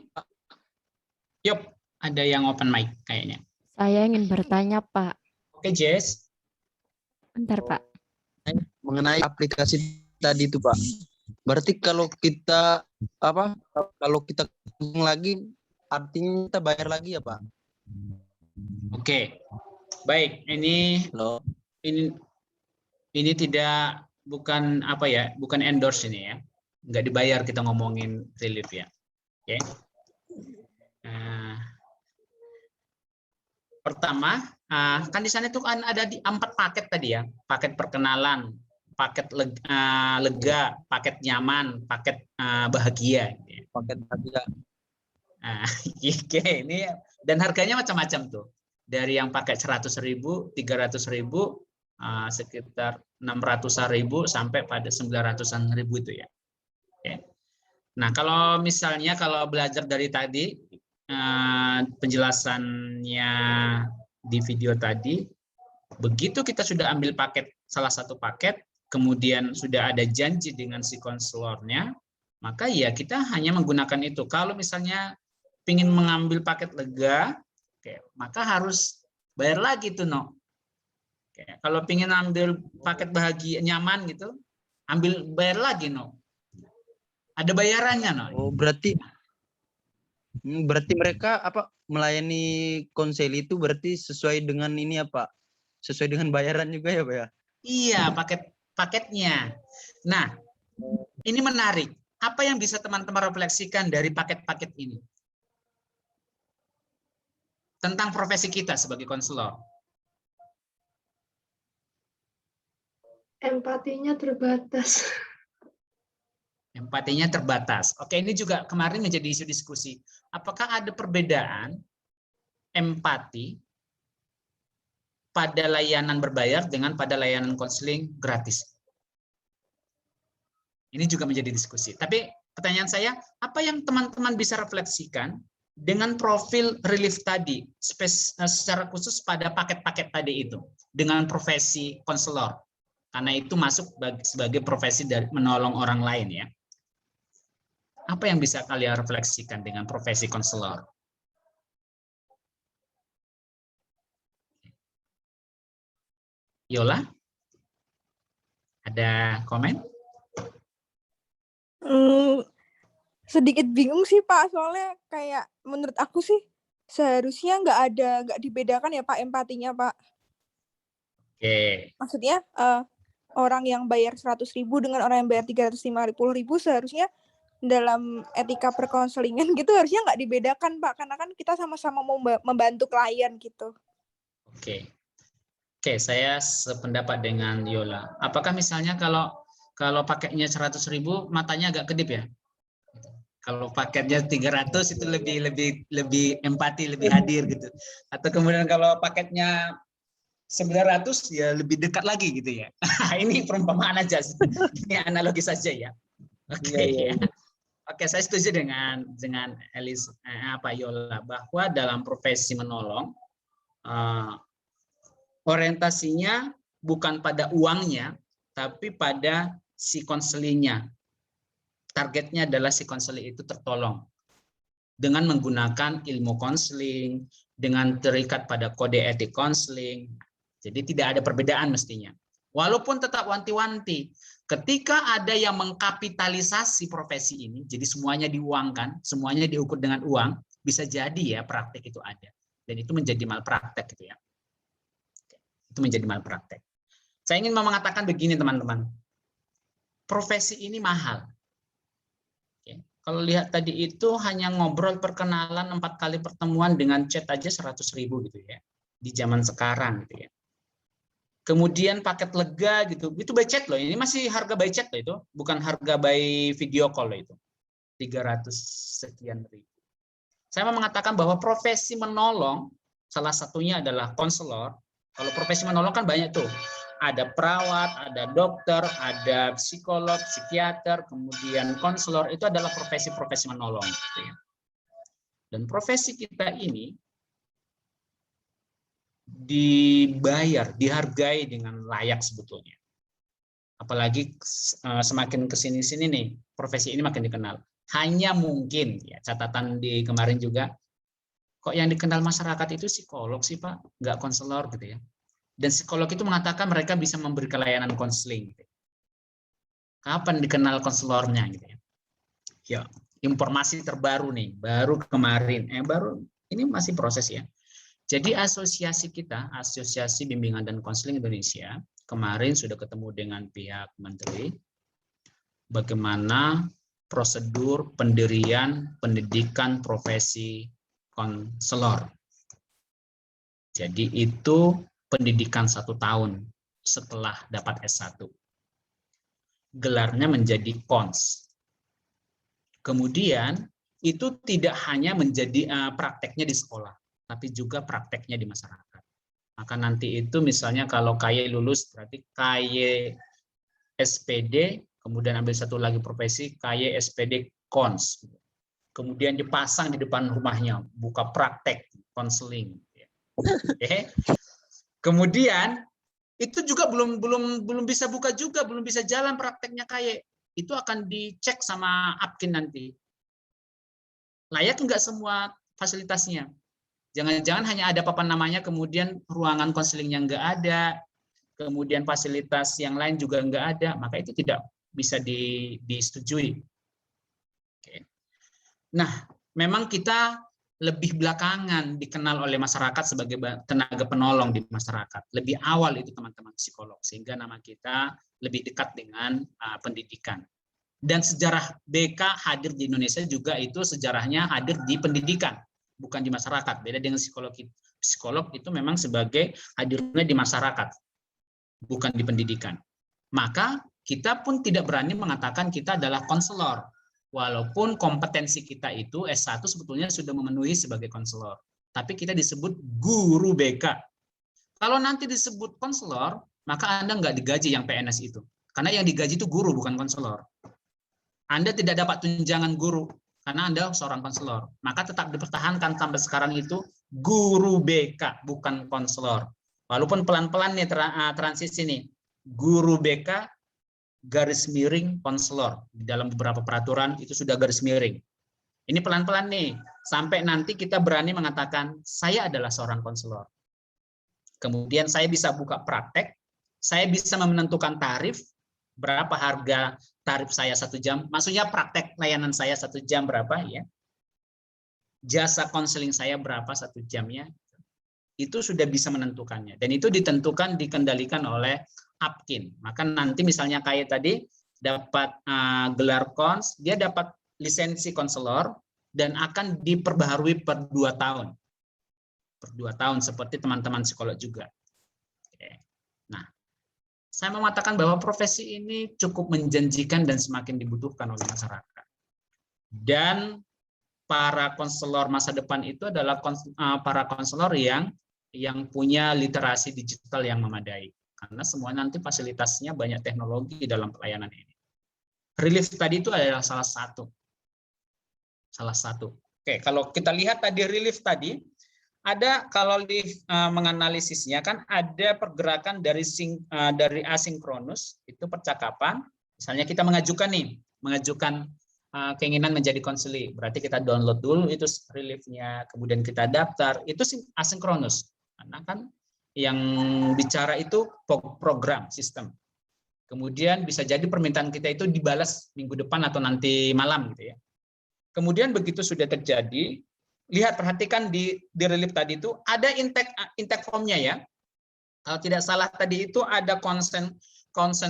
Yup, ada yang open mic kayaknya. Saya ingin bertanya, Pak. Oke, Jess. Bentar, Pak. Mengenai aplikasi tadi itu, Pak. Berarti kalau kita lagi artinya kita bayar lagi ya, Pak? Oke. Baik, ini bukan bukan endorse ini ya. Nggak dibayar kita ngomongin relief ya. Oke. Pertama, kan di sana itu kan ada di 4 paket tadi ya. Paket perkenalan, paket lega, paket nyaman, paket bahagia. Paket bahagia. Oke, ini dan harganya macam-macam tuh. Dari yang pakai 100.000, 300.000, sekitar 600.000 sampai pada 900.000 itu ya. Oke. Nah, kalau belajar dari tadi penjelasannya di video tadi, begitu kita sudah ambil salah satu paket, kemudian sudah ada janji dengan si konselornya, maka ya kita hanya menggunakan itu. Kalau misalnya ingin mengambil paket lega, maka harus bayar lagi tuh, no. Kalau ingin ambil paket bahagia nyaman gitu, bayar lagi, no. Ada bayarannya, no. Oh, berarti mereka melayani konsel itu berarti sesuai dengan ini ya, Pak? Sesuai dengan bayaran juga ya, Pak ya? Iya, paketnya. Nah, ini menarik. Apa yang bisa teman-teman refleksikan dari paket-paket ini? Tentang profesi kita sebagai konselor. Empatinya terbatas. Empatinya terbatas. Oke, ini juga kemarin menjadi isu diskusi. Apakah ada perbedaan empati pada layanan berbayar dengan pada layanan konseling gratis? Ini juga menjadi diskusi. Tapi pertanyaan saya, apa yang teman-teman bisa refleksikan dengan profil relief tadi, secara khusus pada paket-paket tadi itu, dengan profesi konselor? Karena itu masuk sebagai profesi dari menolong orang lain ya. Apa yang bisa kalian refleksikan dengan profesi konselor? Yola? Ada komen? Sedikit bingung sih Pak, soalnya kayak menurut aku sih seharusnya nggak dibedakan ya Pak empatinya Pak. Oke. Maksudnya orang yang bayar 100.000 dengan orang yang bayar 350.000 seharusnya dalam etika perkonselingan gitu harusnya nggak dibedakan Pak, karena kan kita sama-sama mau membantu klien gitu. Oke. Oke, saya sependapat dengan Yola. Apakah misalnya kalau paketnya 100.000 matanya agak kedip ya? Kalau paketnya 300 itu lebih empati, lebih hadir gitu. Atau kemudian kalau paketnya 900 ya lebih dekat lagi gitu ya. Ini perumpamaan aja. Ini analogi saja ya. Oke ya. Oke, saya setuju dengan Yola bahwa dalam profesi menolong orientasinya bukan pada uangnya tapi pada si konselingnya. Targetnya adalah si konseling itu tertolong dengan menggunakan ilmu konseling, dengan terikat pada kode etik konseling. Jadi tidak ada perbedaan mestinya. Walaupun tetap wanti-wanti, ketika ada yang mengkapitalisasi profesi ini, jadi semuanya diuangkan, semuanya diukur dengan uang, bisa jadi ya praktek itu ada. Dan itu menjadi malpraktek gitu ya. Itu menjadi malpraktek. Saya ingin mengatakan begini teman-teman. Profesi ini mahal. Kalau lihat tadi itu hanya ngobrol perkenalan 4 kali pertemuan dengan chat aja 100.000 gitu ya di zaman sekarang gitu ya. Kemudian paket lega gitu, itu by chat loh. Ini masih harga by chat loh itu, bukan harga by video call loh itu. 300 sekian ribu. Saya mau mengatakan bahwa profesi menolong salah satunya adalah konselor. Kalau profesi menolong kan banyak tuh. Ada perawat, ada dokter, ada psikolog, psikiater, kemudian konselor, itu adalah profesi-profesi menolong. Dan profesi kita ini dibayar, dihargai dengan layak sebetulnya. Apalagi semakin kesini-sini nih, profesi ini makin dikenal. Hanya mungkin, ya catatan di kemarin juga, kok yang dikenal masyarakat itu psikolog sih Pak, nggak konselor gitu ya. Dan psikolog itu mengatakan mereka bisa memberi layanan konseling. Kapan dikenal konselornya gitu ya? Ya, informasi terbaru nih, baru kemarin, ini masih proses ya. Jadi asosiasi kita, Asosiasi Bimbingan dan Konseling Indonesia, kemarin sudah ketemu dengan pihak menteri bagaimana prosedur pendirian pendidikan profesi konselor. Jadi itu pendidikan 1 tahun setelah dapat S1. Gelarnya menjadi kons. Kemudian itu tidak hanya menjadi prakteknya di sekolah, tapi juga prakteknya di masyarakat. Maka nanti itu misalnya kalau KY lulus berarti KY SPD, kemudian ambil satu lagi profesi KY SPD kons. Kemudian dipasang di depan rumahnya, buka praktek konseling. Oke. Kemudian itu juga belum bisa buka juga, belum bisa jalan prakteknya KY. Itu akan dicek sama Apkin nanti. Layak enggak semua fasilitasnya? Jangan-jangan hanya ada papan namanya, kemudian ruangan konselingnya enggak ada, kemudian fasilitas yang lain juga enggak ada, maka itu tidak bisa disetujui. Oke. Nah, memang kita lebih belakangan dikenal oleh masyarakat sebagai tenaga penolong di masyarakat. Lebih awal itu teman-teman psikolog, sehingga nama kita lebih dekat dengan pendidikan. Dan sejarah BK hadir di Indonesia juga itu sejarahnya hadir di pendidikan, bukan di masyarakat. Beda dengan psikolog. Psikolog itu memang sebagai hadirnya di masyarakat, bukan di pendidikan. Maka kita pun tidak berani mengatakan kita adalah konselor. Walaupun kompetensi kita itu S1 sebetulnya sudah memenuhi sebagai konselor. Tapi kita disebut guru BK. Kalau nanti disebut konselor, maka Anda nggak digaji yang PNS itu. Karena yang digaji itu guru, bukan konselor. Anda tidak dapat tunjangan guru, karena Anda seorang konselor. Maka tetap dipertahankan sampai sekarang itu guru BK, bukan konselor. Walaupun pelan-pelan nih transisi nih. Guru BK, garis miring konselor. Di dalam beberapa peraturan itu sudah garis miring. Ini pelan-pelan nih, sampai nanti kita berani mengatakan, saya adalah seorang konselor. Kemudian saya bisa buka praktek, saya bisa menentukan tarif, berapa harga tarif saya 1 jam, maksudnya praktek layanan saya 1 jam berapa ya. Jasa konseling saya berapa 1 jamnya. Itu sudah bisa menentukannya. Dan itu ditentukan, dikendalikan oleh Apkin. Maka nanti misalnya kayak tadi dapat gelar kons, dia dapat lisensi konselor dan akan diperbaharui per 2 tahun. Per 2 tahun seperti teman-teman psikolog juga. Oke. Nah, saya mau mengatakan bahwa profesi ini cukup menjanjikan dan semakin dibutuhkan oleh masyarakat. Dan para konselor masa depan itu adalah para konselor yang punya literasi digital yang memadai. Karena semua nanti fasilitasnya banyak teknologi dalam pelayanan ini. Relief tadi itu adalah salah satu. Oke, kalau kita lihat tadi relief tadi, ada kalau di menganalisisnya kan ada pergerakan dari asinkronus, itu percakapan. Misalnya kita mengajukan keinginan menjadi konseli, berarti kita download dulu itu reliefnya, kemudian kita daftar, itu asinkronus. Karena kan yang bicara itu program, sistem. Kemudian bisa jadi permintaan kita itu dibalas minggu depan atau nanti malam gitu ya. Kemudian begitu sudah terjadi, perhatikan di relief tadi itu ada intake formnya ya. Kalau tidak salah tadi itu ada konsen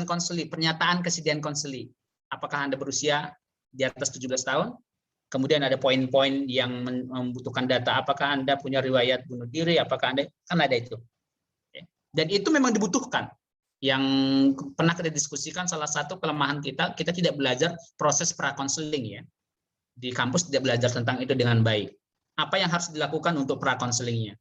konseli, pernyataan kesediaan konseli. Apakah Anda berusia di atas 17 tahun? Kemudian ada poin-poin yang membutuhkan data, apakah Anda punya riwayat bunuh diri, apakah Anda, kan ada itu. Dan itu memang dibutuhkan. Yang pernah kita diskusikan, salah satu kelemahan kita tidak belajar proses prakonseling ya. Di kampus tidak belajar tentang itu dengan baik. Apa yang harus dilakukan untuk prakonselingnya?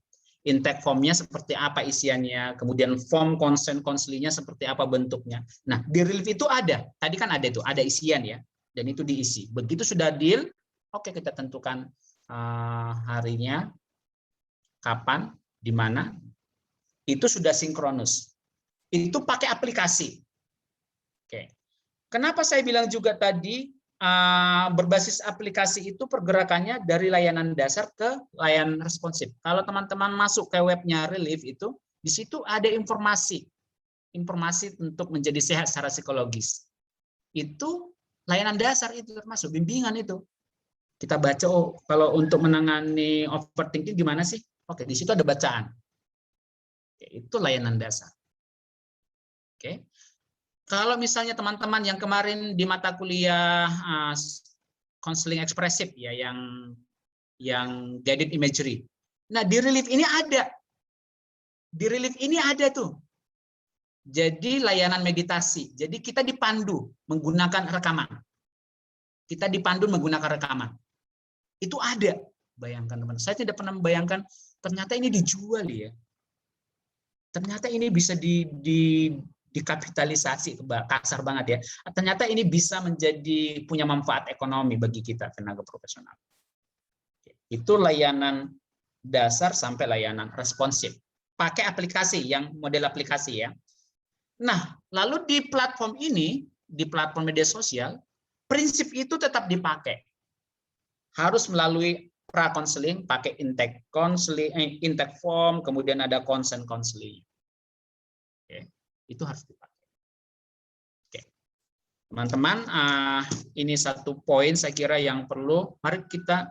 Intake formnya seperti apa isiannya, kemudian form konsen konselinya seperti apa bentuknya. Nah, di relief itu ada. Tadi kan ada itu, ada isian ya, dan itu diisi. Begitu sudah deal, oke kita tentukan harinya, kapan, di mana. Itu sudah sinkronus. Itu pakai aplikasi. Oke. Kenapa saya bilang juga tadi berbasis aplikasi itu pergerakannya dari layanan dasar ke layanan responsif. Kalau teman-teman masuk ke webnya Relief itu, di situ ada informasi untuk menjadi sehat secara psikologis. Itu layanan dasar itu termasuk bimbingan itu. Kita baca, oh kalau untuk menangani overthinking gimana sih? Oke, di situ ada bacaan. Oke, itu layanan dasar. Oke. Kalau misalnya teman-teman yang kemarin di mata kuliah konseling ekspresif ya, yang guided imagery. Nah, di Relief ini ada. Di Relief ini ada tuh. Jadi layanan meditasi. Jadi kita dipandu menggunakan rekaman. Kita dipandu menggunakan rekaman. Itu ada. Bayangkan teman. Saya tidak pernah membayangkan ternyata ini dijual ya. Ternyata ini bisa dikapitalisasi, kasar banget ya. Ternyata ini bisa menjadi punya manfaat ekonomi bagi kita tenaga profesional. Itu layanan dasar sampai layanan responsif. Pakai aplikasi, yang model aplikasi ya. Nah, lalu di platform ini, di platform media sosial, prinsip itu tetap dipakai. Harus melalui pra-konseling, pakai intake form, kemudian ada consent counseling. Oke. Itu harus dipakai. Oke, teman-teman, ini satu poin saya kira yang perlu. Mari kita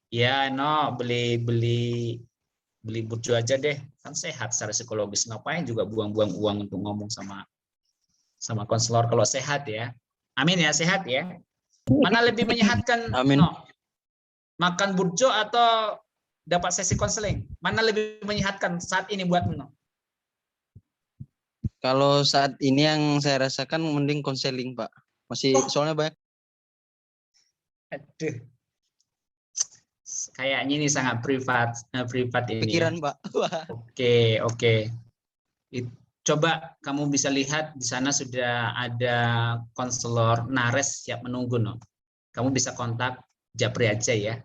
ya, beli burjo aja deh, kan sehat secara psikologis. Ngapain juga buang-buang uang untuk ngomong sama konselor kalau sehat ya. Amin ya, sehat ya. Mana lebih menyehatkan? Amin. No, makan burjo atau dapat sesi konseling? Mana lebih menyehatkan saat ini buat Nuno? Kalau saat ini yang saya rasakan mending konseling, Pak. Masih soalnya banyak. Aduh. Kayaknya ini sangat privat ini. Pikiran, ya. Pak. Oke. Coba kamu bisa lihat di sana sudah ada konselor Nares siap menunggu, no. Kamu bisa kontak Japri aja ya.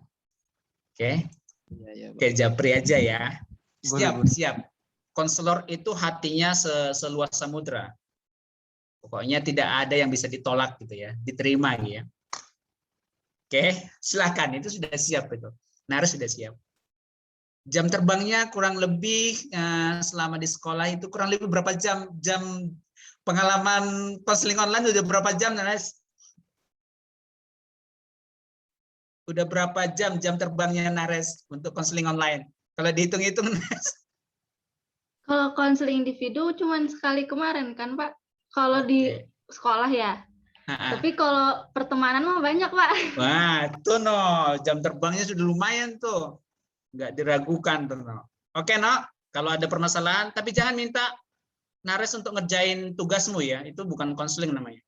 Oke. Ya, Oke, Japri aja ya. Boleh. Siap. Konselor itu hatinya seluas samudra. Pokoknya tidak ada yang bisa ditolak gitu ya, diterima gitu ya. Oke, silakan, itu sudah siap itu. Nares sudah siap. Jam terbangnya kurang lebih selama di sekolah itu kurang lebih berapa jam? Jam pengalaman konseling online udah berapa jam, Nares? Udah berapa jam terbangnya Nares untuk konseling online? Kalau dihitung-hitung, Nares. Kalau konseling individu cuma sekali kemarin kan, Pak? Kalau di Oke. sekolah ya. Ha-ha. Tapi kalau pertemanan mah banyak, Pak. Wah, tuh no, jam terbangnya sudah lumayan tuh. Nggak diragukan tuh no. Oke no, kalau ada permasalahan, tapi jangan minta Nares untuk ngerjain tugasmu ya, itu bukan konseling namanya.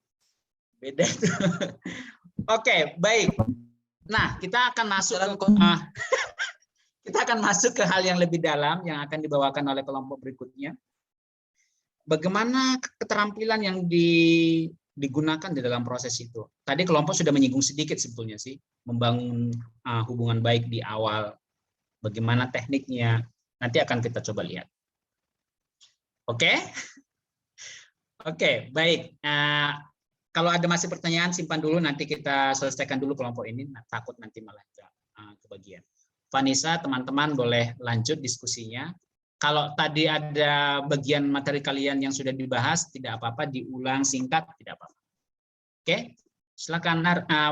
Beda itu. Oke, baik. Nah, kita akan masuk kita akan masuk ke hal yang lebih dalam yang akan dibawakan oleh kelompok berikutnya. Bagaimana keterampilan yang digunakan di dalam proses itu? Tadi kelompok sudah menyinggung sedikit sebetulnya sih, membangun hubungan baik di awal. Bagaimana tekniknya? Nanti akan kita coba lihat. Oke? Oke, baik. Kalau ada masih pertanyaan, simpan dulu. Nanti kita selesaikan dulu kelompok ini. Takut nanti malah kebagian. Vanessa, teman-teman boleh lanjut diskusinya. Kalau tadi ada bagian materi kalian yang sudah dibahas, tidak apa-apa, diulang singkat, tidak apa-apa. Oke, silakan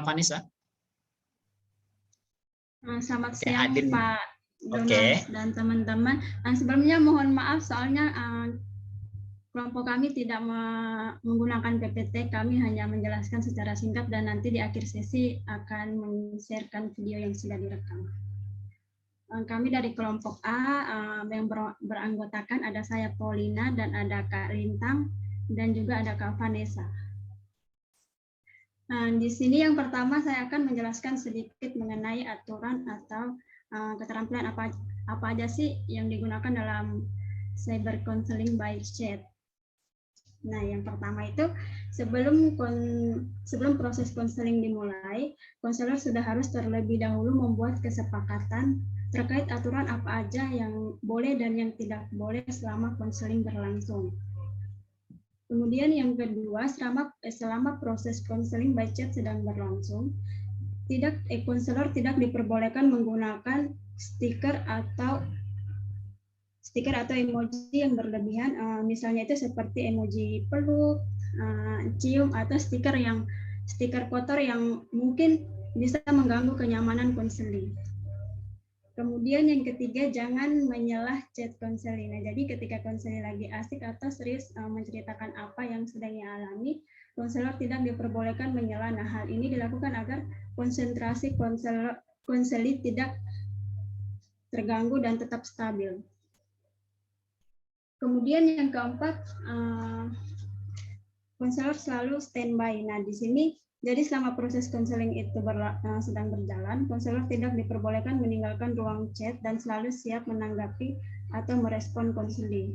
Vanessa. Selamat Oke, siang Adin. Pak Jonas Oke. dan teman-teman. Sebelumnya mohon maaf soalnya kelompok kami tidak menggunakan PPT, kami hanya menjelaskan secara singkat dan nanti di akhir sesi akan men-sharekan video yang sudah direkam. Kami dari kelompok A yang beranggotakan ada saya Paulina dan ada Kak Lintang dan juga ada Kak Vanessa. Nah, di sini yang pertama saya akan menjelaskan sedikit mengenai aturan atau keterampilan apa aja sih yang digunakan dalam cyber counseling by chat. Nah, yang pertama itu sebelum proses konseling dimulai, konselor sudah harus terlebih dahulu membuat kesepakatan terkait aturan apa aja yang boleh dan yang tidak boleh selama konseling berlangsung. Kemudian yang kedua, selama proses konseling by chat sedang berlangsung, konselor tidak diperbolehkan menggunakan stiker atau emoji yang berlebihan, misalnya itu seperti emoji peluk, cium, atau stiker kotor yang mungkin bisa mengganggu kenyamanan konseling. Kemudian yang ketiga, jangan menyelah chat konseling. Nah, jadi ketika konseling lagi asik atau serius menceritakan apa yang sedang ia alami, konselor tidak diperbolehkan menyela. Nah, hal ini dilakukan agar konsentrasi konseling tidak terganggu dan tetap stabil. Kemudian yang keempat, konselor selalu standby. Nah, di sini jadi selama proses konseling itu sedang berjalan, konselor tidak diperbolehkan meninggalkan ruang chat dan selalu siap menanggapi atau merespon konseling.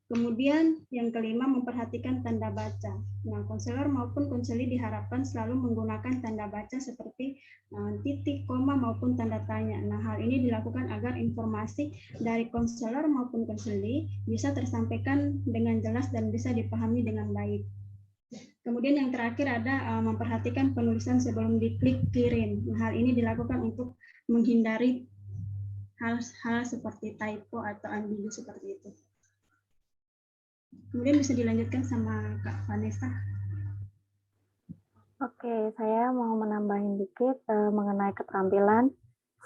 Kemudian yang kelima, memperhatikan tanda baca. Nah, konselor maupun konseli diharapkan selalu menggunakan tanda baca seperti titik, koma, maupun tanda tanya. Nah, hal ini dilakukan agar informasi dari konselor maupun konseli bisa tersampaikan dengan jelas dan bisa dipahami dengan baik. Kemudian yang terakhir ada memperhatikan penulisan sebelum diklik kirim. Nah, hal ini dilakukan untuk menghindari hal-hal seperti typo atau ambigu seperti itu. Kemudian bisa dilanjutkan sama Kak Vanessa. Oke, saya mau menambahin dikit mengenai keterampilan.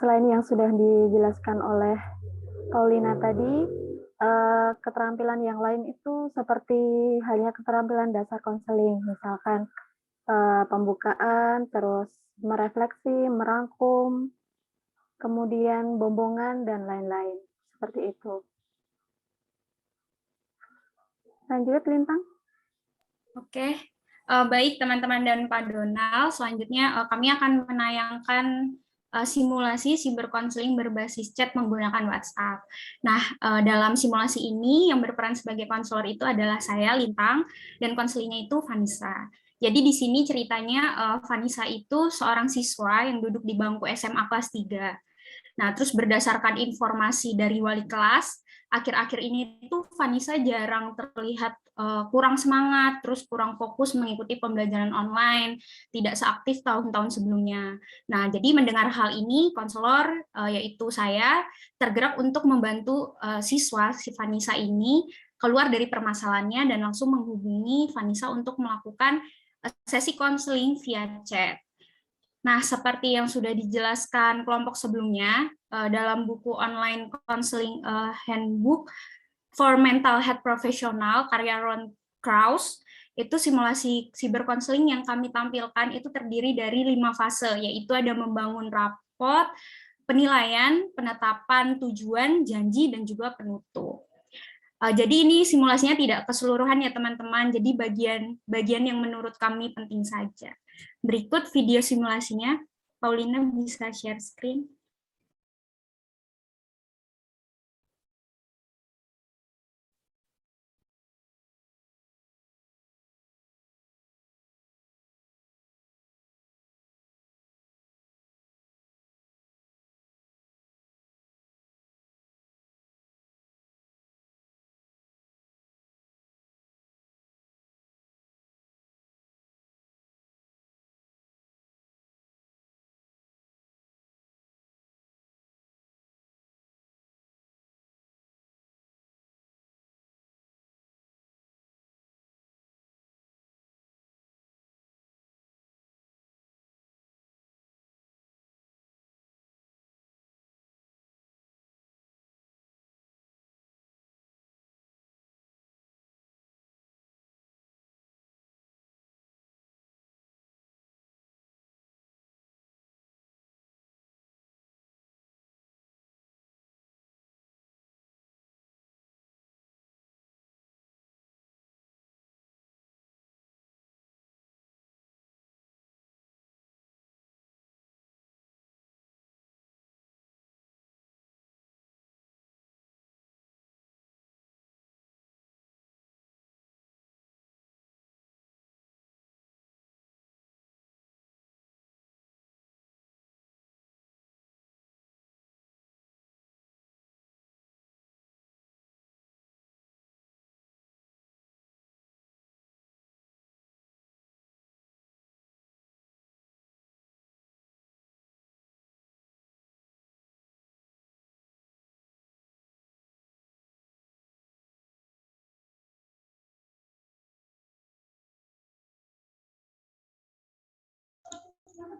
Selain yang sudah dijelaskan oleh Paulina tadi, keterampilan yang lain itu seperti halnya keterampilan dasar konseling, misalkan pembukaan, terus merefleksi, merangkum, kemudian bombongan, dan lain-lain. Seperti itu. Lanjut, Lintang. Oke, baik teman-teman dan Pak Donald. Selanjutnya kami akan menayangkan simulasi cybercounseling berbasis chat menggunakan WhatsApp. Nah, dalam simulasi ini yang berperan sebagai konselor itu adalah saya, Lintang, dan konselingnya itu Vanessa. Jadi di sini ceritanya Vanessa itu seorang siswa yang duduk di bangku SMA kelas 3. Nah, terus berdasarkan informasi dari wali kelas, akhir-akhir ini tuh Vanessa jarang terlihat kurang semangat, terus kurang fokus mengikuti pembelajaran online, tidak seaktif tahun-tahun sebelumnya. Nah, jadi mendengar hal ini, konselor yaitu saya tergerak untuk membantu siswa si Vanessa ini keluar dari permasalahannya dan langsung menghubungi Vanessa untuk melakukan sesi konseling via chat. Nah, seperti yang sudah dijelaskan kelompok sebelumnya, dalam buku online counseling handbook for mental health professional karya Ron Krauss, itu simulasi cybercounseling yang kami tampilkan itu terdiri dari 5 fase, yaitu ada membangun raport, penilaian, penetapan tujuan, janji, dan juga penutup. Jadi ini simulasinya tidak keseluruhan ya teman-teman, jadi bagian yang menurut kami penting saja. Berikut video simulasinya, Paulina bisa share screen.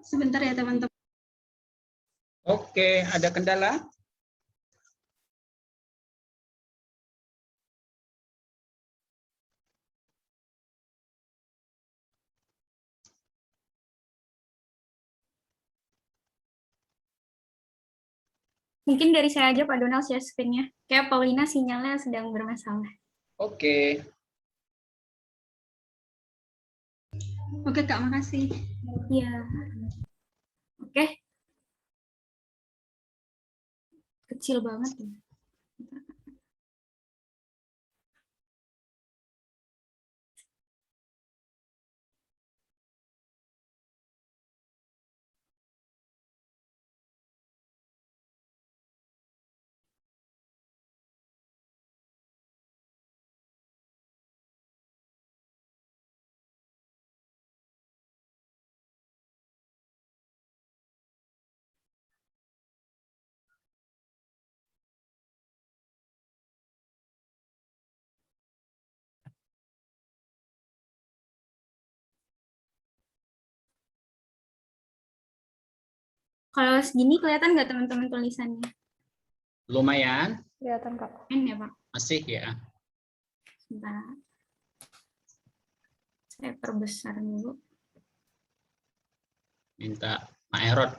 Sebentar ya teman-teman. Oke, ada kendala? Mungkin dari saya aja Pak Donald share screen-nya. Kayak Paulina sinyalnya sedang bermasalah. Oke. Oke Kak, makasih. Iya. Oke. Kecil banget ya. Kalau segini kelihatan nggak teman-teman tulisannya? Lumayan. Kelihatan Kak. Ya Pak. Masih ya. Sebentar. Saya perbesar dulu. Minta Pak Erot.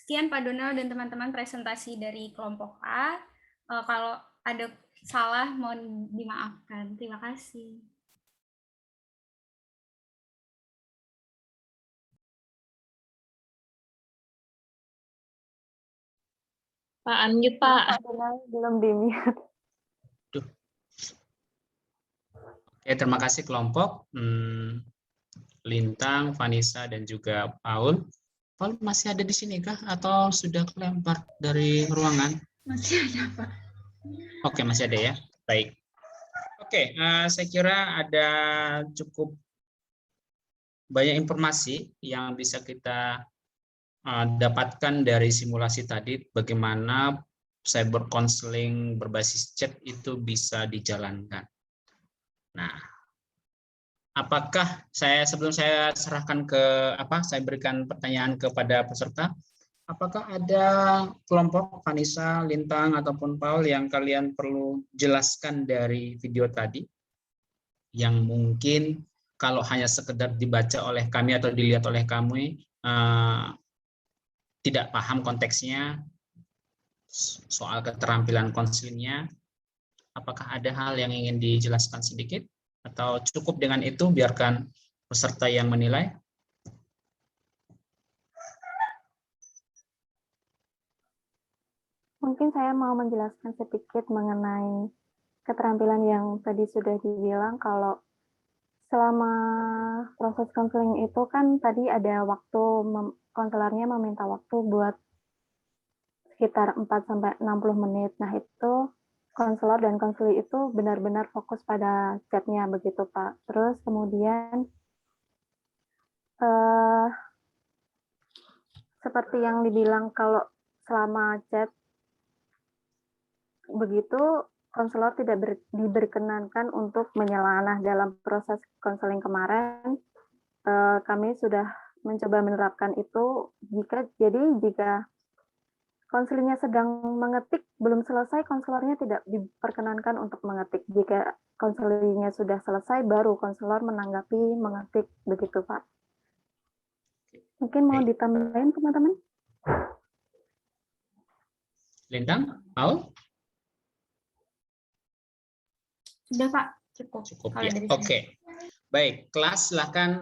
Sekian Pak Donald dan teman-teman presentasi dari kelompok A. Kalau ada salah mohon dimaafkan. Terima kasih. Pak, unmute Pak. Pak Donald belum di-mute. Oke, terima kasih kelompok. Lintang, Vanessa, dan juga Paul. Paul masih ada di sini kah? Atau sudah kelempar dari ruangan? Masih ada, Pak. Oke, masih ada ya. Baik. Oke, saya kira ada cukup banyak informasi yang bisa kita dapatkan dari simulasi tadi, bagaimana cyber counseling berbasis chat itu bisa dijalankan. Nah, apakah sebelum saya serahkan saya berikan pertanyaan kepada peserta, apakah ada kelompok Vanessa, Lintang, ataupun Paul yang kalian perlu jelaskan dari video tadi, yang mungkin kalau hanya sekedar dibaca oleh kami atau dilihat oleh kami, tidak paham konteksnya, soal keterampilan konselingnya, apakah ada hal yang ingin dijelaskan sedikit? Atau cukup dengan itu, biarkan peserta yang menilai? Mungkin saya mau menjelaskan sedikit mengenai keterampilan yang tadi sudah dibilang, kalau selama proses konseling itu kan tadi ada waktu, konselornya meminta waktu buat sekitar 4-60 menit. Nah, itu konselor dan konseli itu benar-benar fokus pada chatnya begitu, Pak. Terus kemudian seperti yang dibilang, kalau selama chat begitu, konselor tidak diperkenankan untuk menyela. Nah, dalam proses konseling kemarin, kami sudah mencoba menerapkan itu. Jika konselingnya sedang mengetik, belum selesai, konselornya tidak diperkenankan untuk mengetik. Jika konselingnya sudah selesai, baru konselor menanggapi mengetik, begitu Pak. Mungkin mau ditambahin teman-teman? Lintang, Paul? Sudah Pak, cukup. Ya. Oke. Baik, kelas silahkan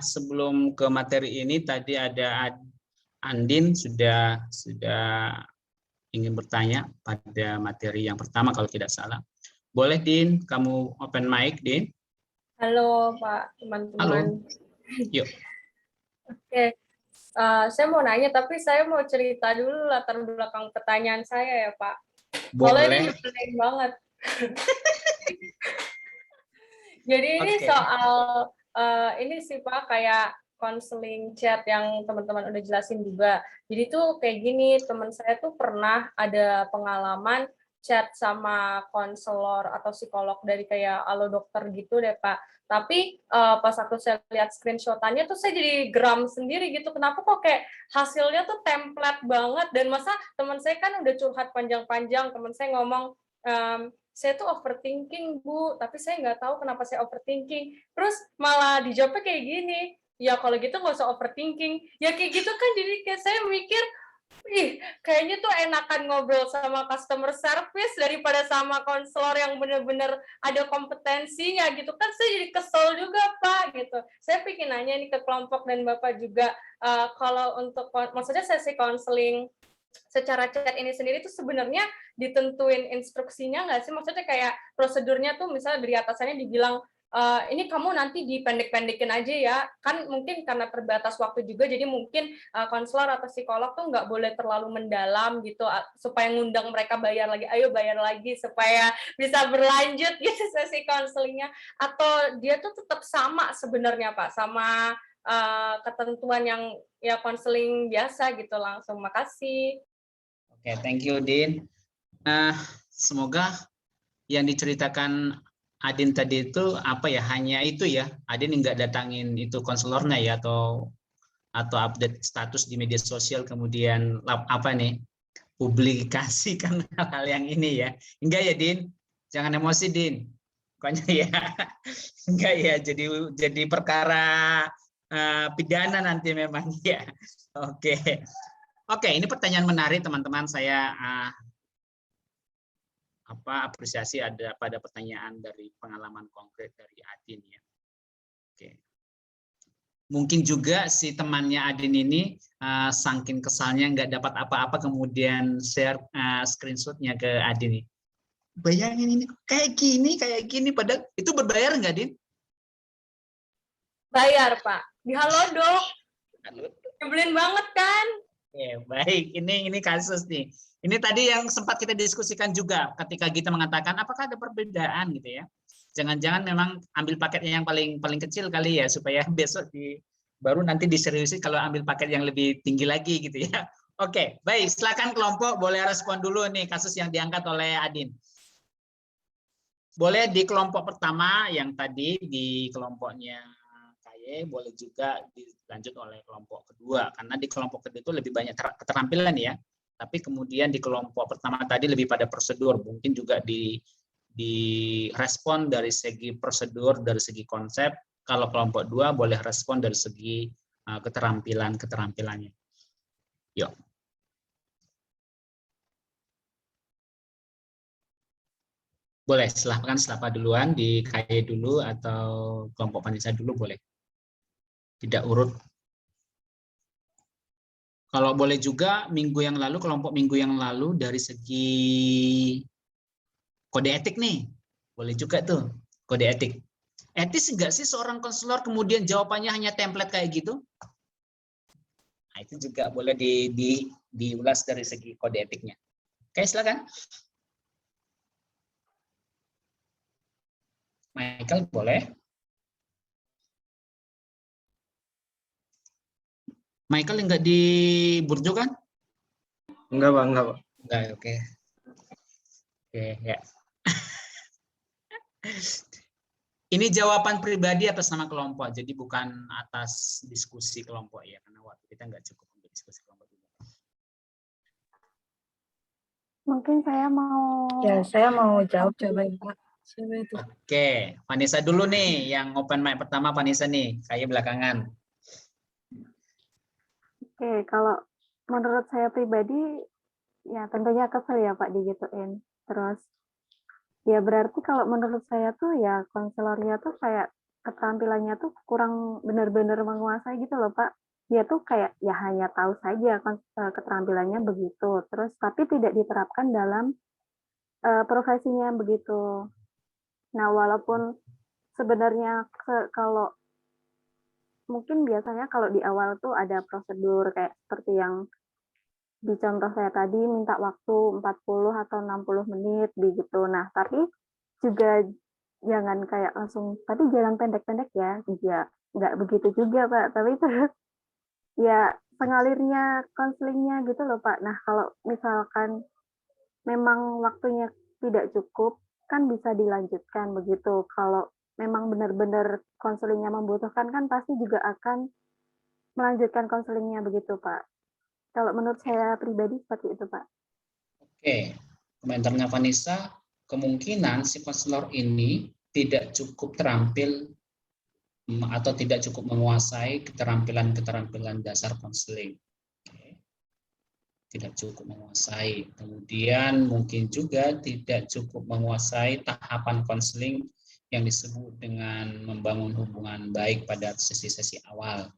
sebelum ke materi ini, tadi ada Andin sudah ingin bertanya pada materi yang pertama kalau tidak salah. Boleh Din, kamu open mic Din. Halo Pak, teman-teman. Halo. Yuk. Oke, saya mau nanya tapi saya mau cerita dulu latar belakang pertanyaan saya ya Pak. Boleh. Soalnya ini penting banget. Jadi ini soal ini sih Pak, kayak konseling chat yang teman-teman udah jelasin juga. Jadi tuh kayak gini, teman saya tuh pernah ada pengalaman chat sama konselor atau psikolog dari kayak Halo Dokter gitu deh Pak. Tapi pas aku saya lihat screenshot-annya tuh saya jadi geram sendiri gitu. Kenapa kok kayak hasilnya tuh template banget, dan masa teman saya kan udah curhat panjang-panjang, teman saya ngomong, saya tuh overthinking Bu, tapi saya nggak tahu kenapa saya overthinking. Terus malah dijawabnya kayak gini, ya kalau gitu nggak usah overthinking. Ya kayak gitu kan, jadi kayak saya mikir, kayaknya tuh enakan ngobrol sama customer service daripada sama konselor yang benar-benar ada kompetensinya gitu kan. Saya jadi kesel juga Pak gitu. Saya pengen nanya nih ke kelompok dan Bapak juga, kalau untuk maksudnya sesi konseling secara chat ini sendiri tuh sebenarnya ditentuin instruksinya nggak sih? Maksudnya kayak prosedurnya tuh misalnya dari atasannya dibilang, ini kamu nanti dipendek-pendekin aja ya, kan mungkin karena terbatas waktu juga, jadi mungkin konselor atau psikolog tuh nggak boleh terlalu mendalam gitu, supaya ngundang mereka bayar lagi, ayo bayar lagi supaya bisa berlanjut gitu sesi konselingnya, atau dia tuh tetap sama sebenarnya Pak, sama ketentuan yang ya konseling biasa gitu langsung. Makasih. Oke, thank you Din. Semoga yang diceritakan Adin tadi itu hanya itu ya, Adin nggak datangin itu konselornya ya, atau update status di media sosial kemudian publikasikan hal yang ini ya, enggak ya Din, jangan emosi Din, pokoknya ya enggak ya, jadi perkara pidana nanti memang ya. Oke. Oke, ini pertanyaan menarik teman-teman. Saya apresiasi ada pada pertanyaan dari pengalaman konkret dari Adin ya. Oke. Mungkin juga si temannya Adin ini saking kesalnya nggak dapat apa-apa kemudian share screenshotnya ke Adin. Bayangin ini kayak gini padahal itu berbayar nggak, Din? Bayar, Pak. Di Halodoc. Nyebelin banget kan? Oke, baik. Ini kasus nih. Ini tadi yang sempat kita diskusikan juga ketika kita mengatakan apakah ada perbedaan gitu ya. Jangan-jangan memang ambil paketnya yang paling kecil kali ya supaya besok baru nanti diseriusi kalau ambil paket yang lebih tinggi lagi gitu ya. Oke, baik. Silakan kelompok boleh respon dulu nih kasus yang diangkat oleh Adin. Boleh di kelompok pertama yang tadi di kelompoknya KY, boleh juga dilanjut oleh kelompok kedua karena di kelompok kedua itu lebih banyak keterampilan ya. Tapi kemudian di kelompok pertama tadi lebih pada prosedur, mungkin juga di respon dari segi prosedur, dari segi konsep. Kalau kelompok 2 boleh respon dari segi keterampilannya. Yuk. Boleh, silahkan siapa duluan, di KY dulu atau kelompok Vanessa dulu boleh. Tidak urut. Kalau boleh juga kelompok minggu yang lalu dari segi kode etik nih, boleh juga tuh kode etik. Etis enggak sih seorang konselor kemudian jawabannya hanya template kayak gitu? Nah, itu juga boleh diulas dari segi kode etiknya. Oke, silakan. Michael boleh. Michael enggak di Burjo kan? Enggak, Pak. Enggak, oke. Oke, ya. Ini jawaban pribadi atas nama kelompok, jadi bukan atas diskusi kelompok ya, karena waktu kita nggak cukup untuk diskusi kelompok. Mungkin saya mau jawab coba Pak. Oke, Vanessa dulu nih, yang open mic pertama Vanessa nih, saya belakangan. Oke, kalau menurut saya pribadi, ya tentunya kesel ya Pak digituin. Terus, ya berarti kalau menurut saya tuh ya konselornya tuh kayak keterampilannya tuh kurang benar-benar menguasai gitu loh Pak. Dia tuh kayak ya hanya tahu saja keterampilannya begitu. Terus tapi tidak diterapkan dalam profesinya begitu. Nah, walaupun sebenarnya kalau mungkin biasanya kalau di awal tuh ada prosedur kayak seperti yang di contoh saya tadi minta waktu 40 atau 60 menit begitu. Nah, tapi juga jangan kayak langsung tadi jalan pendek-pendek ya. Ya, nggak begitu juga, Pak. Tapi terus ya pengalirnya konselingnya gitu loh, Pak. Nah, kalau misalkan memang waktunya tidak cukup, kan bisa dilanjutkan begitu. Kalau memang benar-benar konselingnya membutuhkan kan pasti juga akan melanjutkan konselingnya begitu Pak. Kalau menurut saya pribadi seperti itu Pak. Oke, komentarnya Vanessa, kemungkinan si konselor ini tidak cukup terampil atau tidak cukup menguasai keterampilan dasar konseling. Tidak cukup menguasai. Kemudian mungkin juga tidak cukup menguasai tahapan konseling yang disebut dengan membangun hubungan baik pada sesi-sesi awal.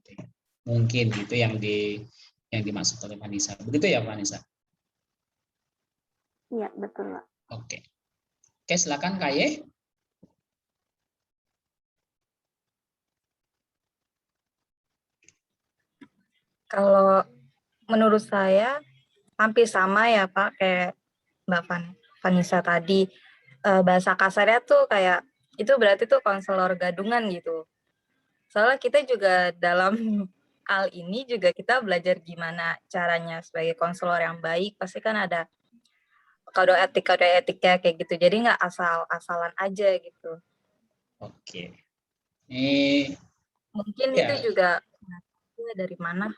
Mungkin itu yang dimaksud oleh Vanessa. Begitu ya Vanessa? Iya, betul Pak. Oke, silakan KY. Kalau menurut saya hampir sama ya Pak kayak Mbak Vanessa tadi. Bahasa kasarnya tuh kayak itu berarti tuh konselor gadungan gitu. Soalnya kita juga dalam hal ini juga kita belajar gimana caranya sebagai konselor yang baik. Pasti kan ada kode etiknya kayak gitu. Jadi nggak asal-asalan aja gitu. Oke. Mungkin ya. Itu juga dari mana?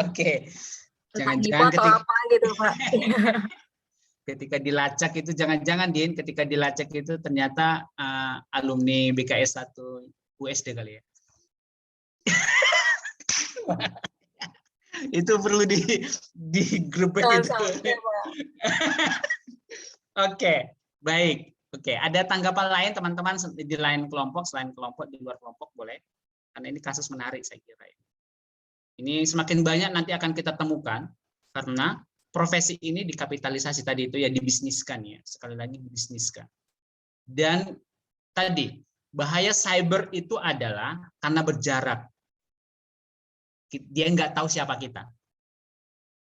Oke. Jangan apa gitu Pak. Ketika dilacak itu jangan-jangan Din, ketika dilacak itu ternyata alumni BKS 1 USD kali ya. Itu perlu di grup itu. Oke, baik. Oke, ada tanggapan lain teman-teman di lain kelompok, selain kelompok, di luar kelompok boleh. Karena ini kasus menarik saya kira. Ini semakin banyak nanti akan kita temukan karena profesi ini dikapitalisasi tadi itu ya, dibisniskan ya. Sekali lagi dibisniskan. Dan tadi bahaya cyber itu adalah karena berjarak. Dia nggak tahu siapa kita.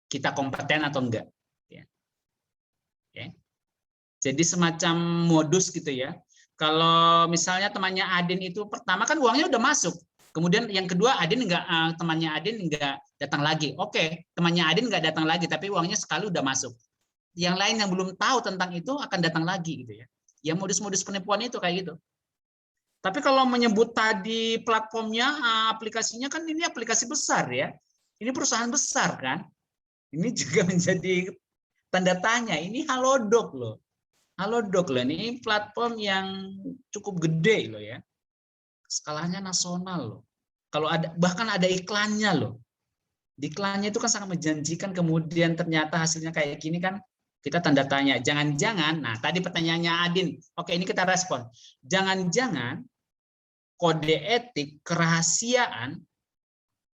Kita kompeten atau enggak. Ya. Ya. Jadi semacam modus gitu ya. Kalau misalnya temannya Adin itu pertama kan uangnya udah masuk. Kemudian yang kedua Adin temannya Adin nggak datang lagi. Oke, temannya Adin nggak datang lagi, tapi uangnya sekali udah masuk. Yang lain yang belum tahu tentang itu akan datang lagi gitu ya. Ya modus-modus penipuan itu kayak gitu. Tapi kalau menyebut tadi platformnya, aplikasinya kan ini aplikasi besar ya. Ini perusahaan besar kan. Ini juga menjadi tanda tanya. Ini Halodoc loh. Halodoc loh, ini platform yang cukup gede loh ya. Skalanya nasional loh. Kalau ada, bahkan ada iklannya loh. Di iklannya itu kan sangat menjanjikan, kemudian ternyata hasilnya kayak gini kan, kita tanda tanya. Jangan-jangan, nah tadi pertanyaannya Adin, oke ini kita respon. Jangan-jangan kode etik kerahasiaan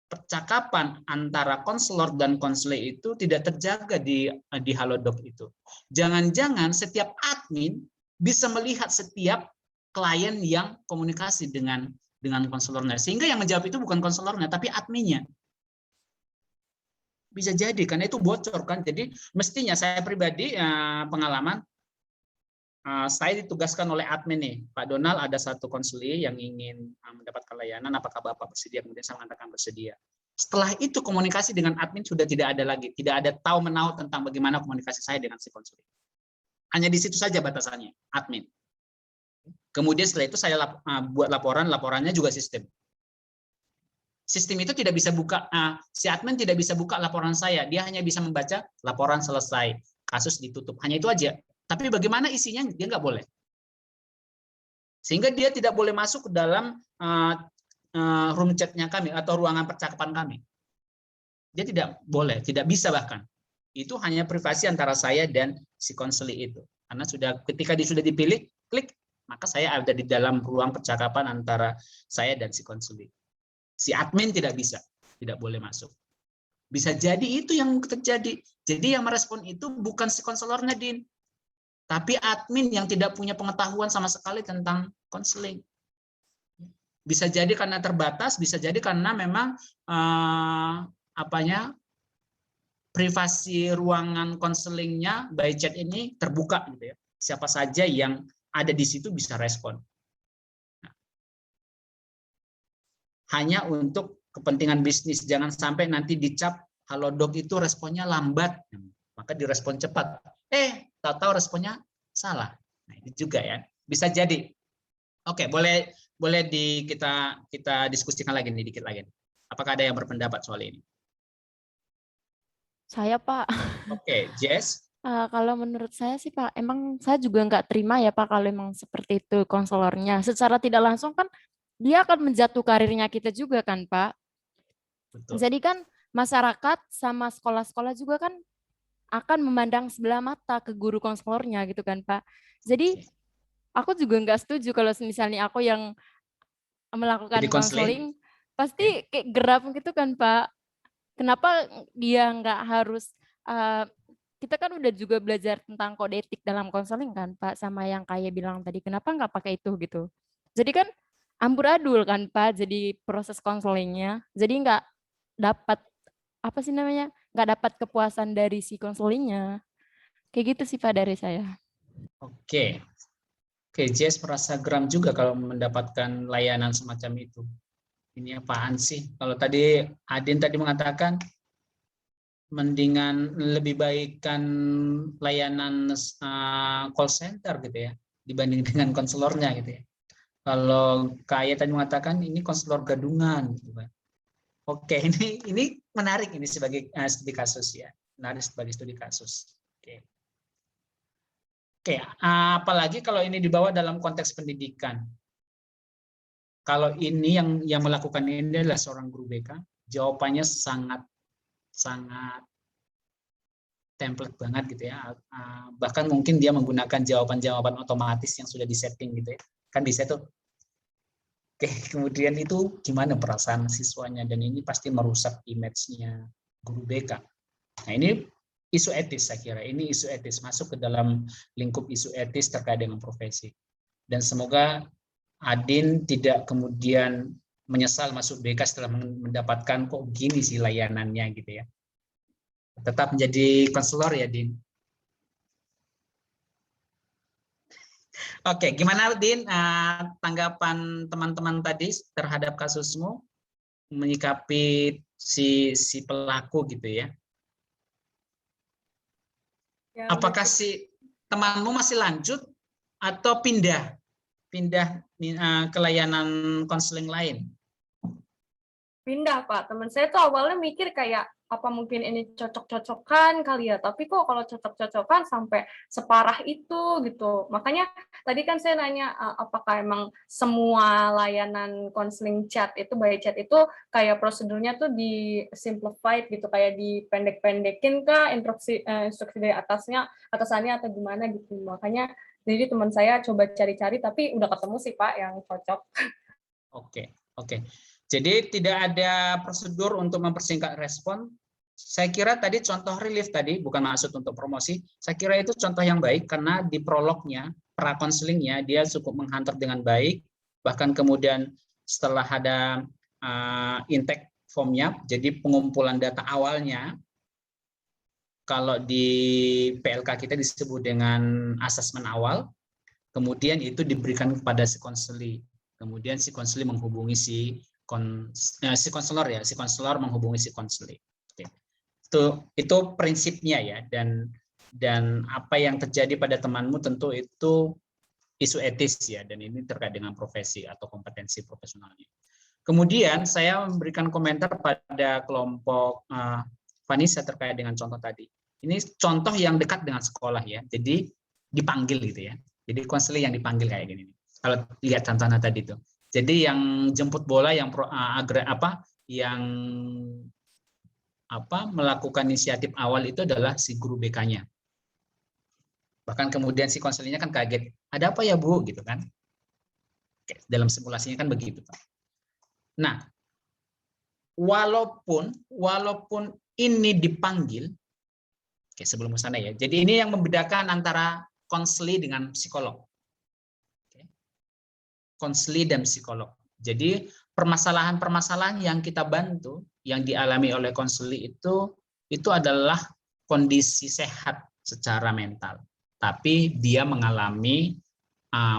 percakapan antara konselor dan konselor itu tidak terjaga di Halodoc itu. Jangan-jangan setiap admin bisa melihat setiap klien yang komunikasi dengan konselornya, sehingga yang menjawab itu bukan konselornya tapi adminnya. Bisa jadi karena itu bocor kan. Jadi mestinya saya pribadi pengalaman saya ditugaskan oleh admin nih, Pak Donald ada satu konselor yang ingin mendapatkan layanan, apakah Bapak bersedia? Kemudian saya mengatakan bersedia. Setelah itu komunikasi dengan admin sudah tidak ada lagi, tidak ada tahu-menahu tentang bagaimana komunikasi saya dengan si konselor. Hanya di situ saja batasannya, admin. Kemudian setelah itu saya buat laporannya juga sistem. Sistem itu tidak bisa buka, si admin tidak bisa buka laporan saya, dia hanya bisa membaca laporan selesai, kasus ditutup, hanya itu aja. Tapi bagaimana isinya dia nggak boleh. Sehingga dia tidak boleh masuk ke dalam room chat-nya kami atau ruangan percakapan kami. Dia tidak boleh, tidak bisa bahkan. Itu hanya privasi antara saya dan si konselor itu. Karena ketika dia sudah dipilih, klik, maka saya ada di dalam ruang percakapan antara saya dan si konselor. Si admin tidak bisa, tidak boleh masuk. Bisa jadi itu yang terjadi. Jadi yang merespon itu bukan si konselornya, Din. Tapi admin yang tidak punya pengetahuan sama sekali tentang konseling. Bisa jadi karena terbatas, bisa jadi karena memang privasi ruangan konselingnya by chat ini terbuka gitu ya. Siapa saja yang ada di situ bisa respon. Hanya untuk kepentingan bisnis, jangan sampai nanti dicap Halodoc itu responnya lambat, maka direspon cepat. Tahu-tahu responnya salah. Nah, ini juga ya. Bisa jadi. Oke, boleh kita diskusikan lagi nih dikit lagi. Apakah ada yang berpendapat soal ini? Saya, Pak. Oke, Jess. Kalau menurut saya sih, Pak, emang saya juga nggak terima ya, Pak, kalau emang seperti itu konselornya. Secara tidak langsung kan dia akan menjatuh karirnya kita juga kan, Pak. Betul. Jadi kan masyarakat sama sekolah-sekolah juga kan akan memandang sebelah mata ke guru konselornya gitu kan, Pak. Jadi aku juga nggak setuju kalau misalnya aku yang melakukan konseling, pasti kayak geram gitu kan, Pak. Kenapa dia nggak harus, kita kan udah juga belajar tentang kode etik dalam konseling kan, Pak, sama yang kayak bilang tadi, kenapa nggak pakai itu gitu. Jadi kan amburadul kan, Pak, jadi proses konselingnya. Jadi nggak dapat, nggak dapat kepuasan dari si konselingnya. Kayak gitu sih, Pak, dari saya. Oke, Jess merasa geram juga kalau mendapatkan layanan semacam itu. Ini apaan sih? Kalau tadi Adin tadi mengatakan mendingan lebih baikkan layanan call center gitu ya dibanding dengan konselornya gitu ya. Kalau Kaya tadi mengatakan ini konselor gadungan gitu kan. Oke, ini menarik ini sebagai studi kasus ya. Menarik sebagai studi kasus. Oke, apalagi kalau ini dibawa dalam konteks pendidikan. Kalau ini yang melakukan ini adalah seorang guru BK, jawabannya sangat sangat template banget gitu ya. Bahkan mungkin dia menggunakan jawaban-jawaban otomatis yang sudah disetting gitu ya. Kan bisa tuh. Oke, kemudian itu gimana perasaan siswanya, dan ini pasti merusak image-nya guru BK. Nah, ini isu etis saya kira. Ini isu etis masuk ke dalam lingkup isu etis terkait dengan profesi. Dan semoga Adin tidak kemudian menyesal masuk BK setelah mendapatkan kok gini sih layanannya gitu ya. Tetap menjadi konselor ya, Din. Oke, gimana Din tanggapan teman-teman tadi terhadap kasusmu, menyikapi si pelaku gitu ya? Apakah si temanmu masih lanjut atau pindah ke layanan konseling lain? Pindah, Pak. Teman saya tuh awalnya mikir kayak apa mungkin ini cocok-cocokan kali ya, tapi kok kalau cocok-cocokan sampai separah itu gitu. Makanya tadi kan saya nanya apakah emang semua layanan konseling chat itu by chat itu kayak prosedurnya tuh di simplified gitu, kayak dipendek-pendekin kah instruksi dari atasannya atau gimana gitu. Makanya jadi teman saya coba cari-cari tapi udah ketemu sih Pak yang cocok. Oke. Jadi tidak ada prosedur untuk mempersingkat respon. Saya kira tadi contoh relief tadi, bukan maksud untuk promosi, saya kira itu contoh yang baik karena di prolognya, pra-konselingnya, dia cukup menghantar dengan baik, bahkan kemudian setelah ada intake formnya, jadi pengumpulan data awalnya, kalau di PLK kita disebut dengan asesmen awal, kemudian itu diberikan kepada si konseli. Kemudian si konseli menghubungi si konselor menghubungi si konseli. Itu prinsipnya ya, dan apa yang terjadi pada temanmu tentu itu isu etis ya, dan ini terkait dengan profesi atau kompetensi profesionalnya. Kemudian saya memberikan komentar pada kelompok Vanessa terkait dengan contoh tadi. Ini contoh yang dekat dengan sekolah ya, jadi dipanggil gitu ya. Jadi konseling yang dipanggil kayak gini. Kalau lihat contohnya tadi itu. Jadi yang jemput bola, yang melakukan inisiatif awal itu adalah si guru BK-nya. Bahkan kemudian si konselingnya kan kaget, ada apa ya Bu gitu kan? Dalam simulasinya kan begitu Pak. Nah, walaupun ini dipanggil, sebelum ke sana ya. Jadi ini yang membedakan antara konseli dengan psikolog. Konseli dan psikolog. Jadi permasalahan-permasalahan yang kita bantu, yang dialami oleh konseli itu adalah kondisi sehat secara mental. Tapi dia mengalami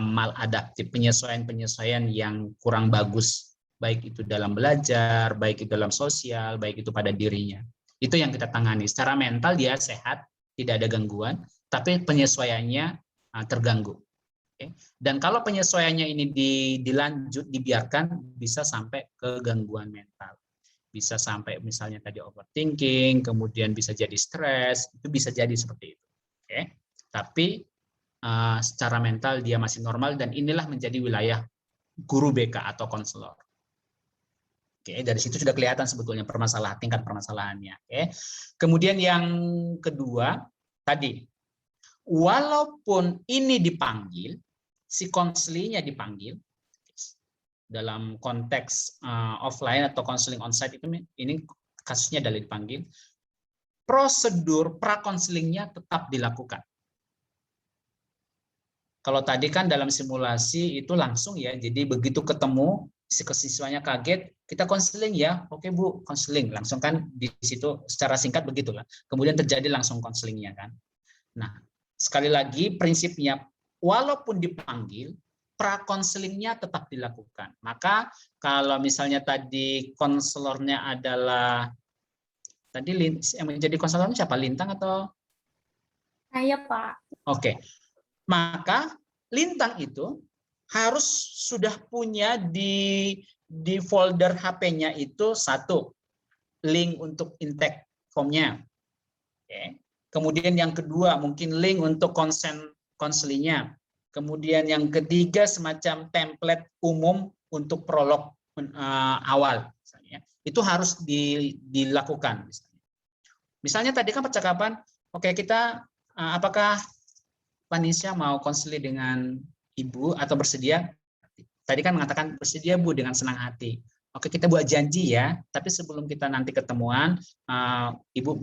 maladaptif, penyesuaian-penyesuaian yang kurang bagus, baik itu dalam belajar, baik itu dalam sosial, baik itu pada dirinya. Itu yang kita tangani. Secara mental dia sehat, tidak ada gangguan, tapi penyesuaiannya terganggu. Dan kalau penyesuaiannya ini dibiarkan, bisa sampai ke gangguan mental. Bisa sampai misalnya tadi overthinking, kemudian bisa jadi stres, itu bisa jadi seperti itu. Tapi secara mental dia masih normal, dan inilah menjadi wilayah guru BK atau konselor. Dari situ sudah kelihatan sebetulnya tingkat permasalahannya. Kemudian yang kedua tadi, walaupun ini dipanggil, si konselinya dipanggil dalam konteks offline atau konseling onsite itu, ini kasusnya adalah dipanggil, prosedur prakonselingnya tetap dilakukan. Kalau tadi kan dalam simulasi itu langsung ya, jadi begitu ketemu si siswanya kaget, kita konseling ya, oke Bu, konseling langsung kan di situ secara singkat begitulah. Kemudian terjadi langsung konselingnya kan. Nah, sekali lagi prinsipnya, walaupun dipanggil, prakonselingnya tetap dilakukan. Maka kalau misalnya tadi konselornya adalah tadi yang menjadi konselornya siapa? Lintang atau? Saya Pak. Oke. Maka Lintang itu harus sudah punya di folder HP-nya itu satu link untuk intake form-nya. Kemudian yang kedua mungkin link untuk konsen konselingnya. Kemudian yang ketiga semacam template umum untuk prolog awal misalnya. Itu harus dilakukan misalnya. Misalnya tadi kan percakapan, oke kita apakah Panisha mau konseling dengan Ibu atau bersedia? Tadi kan mengatakan bersedia Bu dengan senang hati. Oke, kita buat janji ya. Tapi sebelum kita nanti ketemuan, Ibu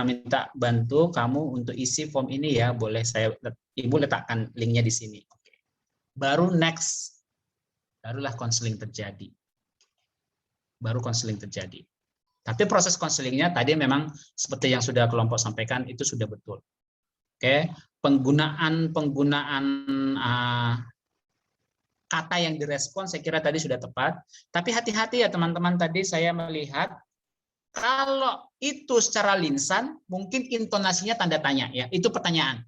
minta bantu kamu untuk isi form ini ya. Boleh Ibu letakkan linknya di sini. Oke. Baru next, barulah konseling terjadi. Baru konseling terjadi. Tapi proses konselingnya tadi memang seperti yang sudah kelompok sampaikan itu sudah betul. Oke, penggunaan kata yang direspon saya kira tadi sudah tepat. Tapi hati-hati ya teman-teman, tadi saya melihat kalau itu secara lisan mungkin intonasinya tanda tanya ya, itu pertanyaan.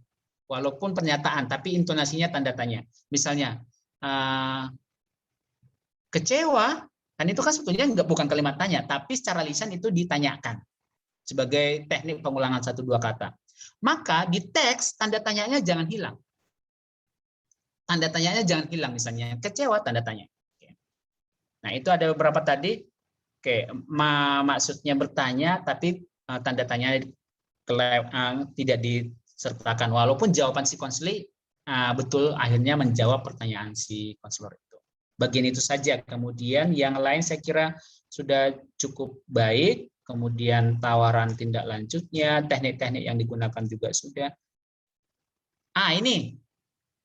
Walaupun pernyataan tapi intonasinya tanda tanya. Misalnya kecewa, kan itu kan sebetulnya bukan kalimat tanya, tapi secara lisan itu ditanyakan sebagai teknik pengulangan 1-2 kata. Maka di teks tanda tanyanya jangan hilang. Tanda tanyanya jangan hilang, misalnya kecewa tanda tanya. Nah, itu ada beberapa tadi. Oke, maksudnya bertanya tapi tanda tanya tidak disertakan walaupun jawaban si konselor betul akhirnya menjawab pertanyaan si konselor itu. Bagian itu saja. Kemudian yang lain saya kira sudah cukup baik. Kemudian tawaran tindak lanjutnya, teknik-teknik yang digunakan juga sudah. Ini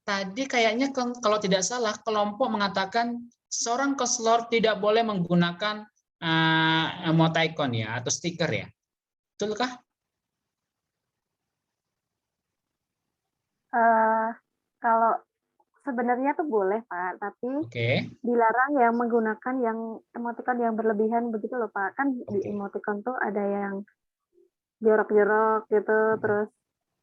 tadi kayaknya kalau tidak salah kelompok mengatakan seorang konselor tidak boleh menggunakan emoticon ya atau stiker ya. Betulkah? Kalau sebenarnya tuh boleh Pak, tapi dilarang yang menggunakan yang emoticon yang berlebihan begitu loh Pak. Kan di emoticon tuh ada yang jorok-jorok gitu, terus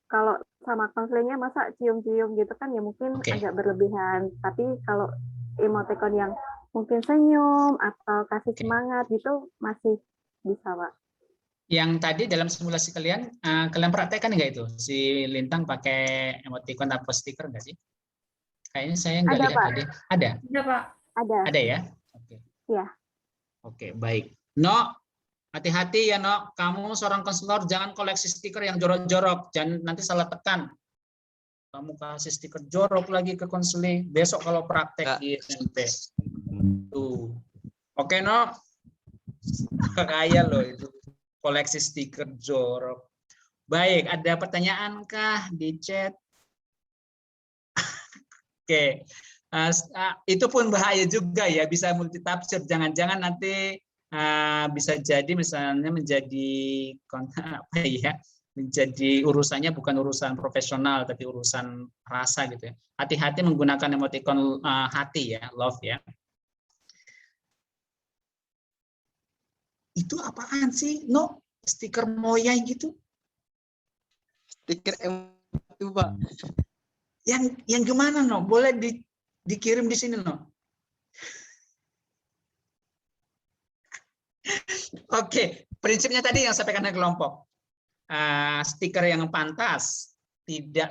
kalau sama konselingnya masa cium-cium gitu kan ya mungkin agak berlebihan. Tapi kalau emoticon yang mungkin senyum atau kasih semangat gitu masih bisa Pak. Yang tadi dalam simulasi kalian praktekkan nggak itu? Si Lintang pakai emoticon atau stiker nggak sih? Kayaknya saya nggak lihat Pak. tadi. Ada? Ada Pak. Ada. Ada ya? Oke. Iya. Oke, baik. No, hati-hati ya No. Kamu seorang konselor jangan koleksi stiker yang jorok-jorok. Jangan nanti salah tekan. Kamu kasih stiker jorok lagi ke konseling. Besok kalau praktek di SMP. Tuh. Oke No. Kaya loh itu. Koleksi stiker jorok. Baik, ada pertanyaan kah di chat? Oke, itu pun bahaya juga ya, bisa multitafsir. Jangan-jangan nanti bisa jadi misalnya menjadi menjadi urusannya bukan urusan profesional tapi urusan rasa gitu ya. Hati-hati menggunakan emoticon hati ya, love ya. Itu apaan sih? No, stiker moyai gitu? Stiker itu Pak. Yang gimana No? Boleh dikirim di sini No? Oke, prinsipnya tadi yang saya sampaikan ke kelompok. Stiker yang pantas, tidak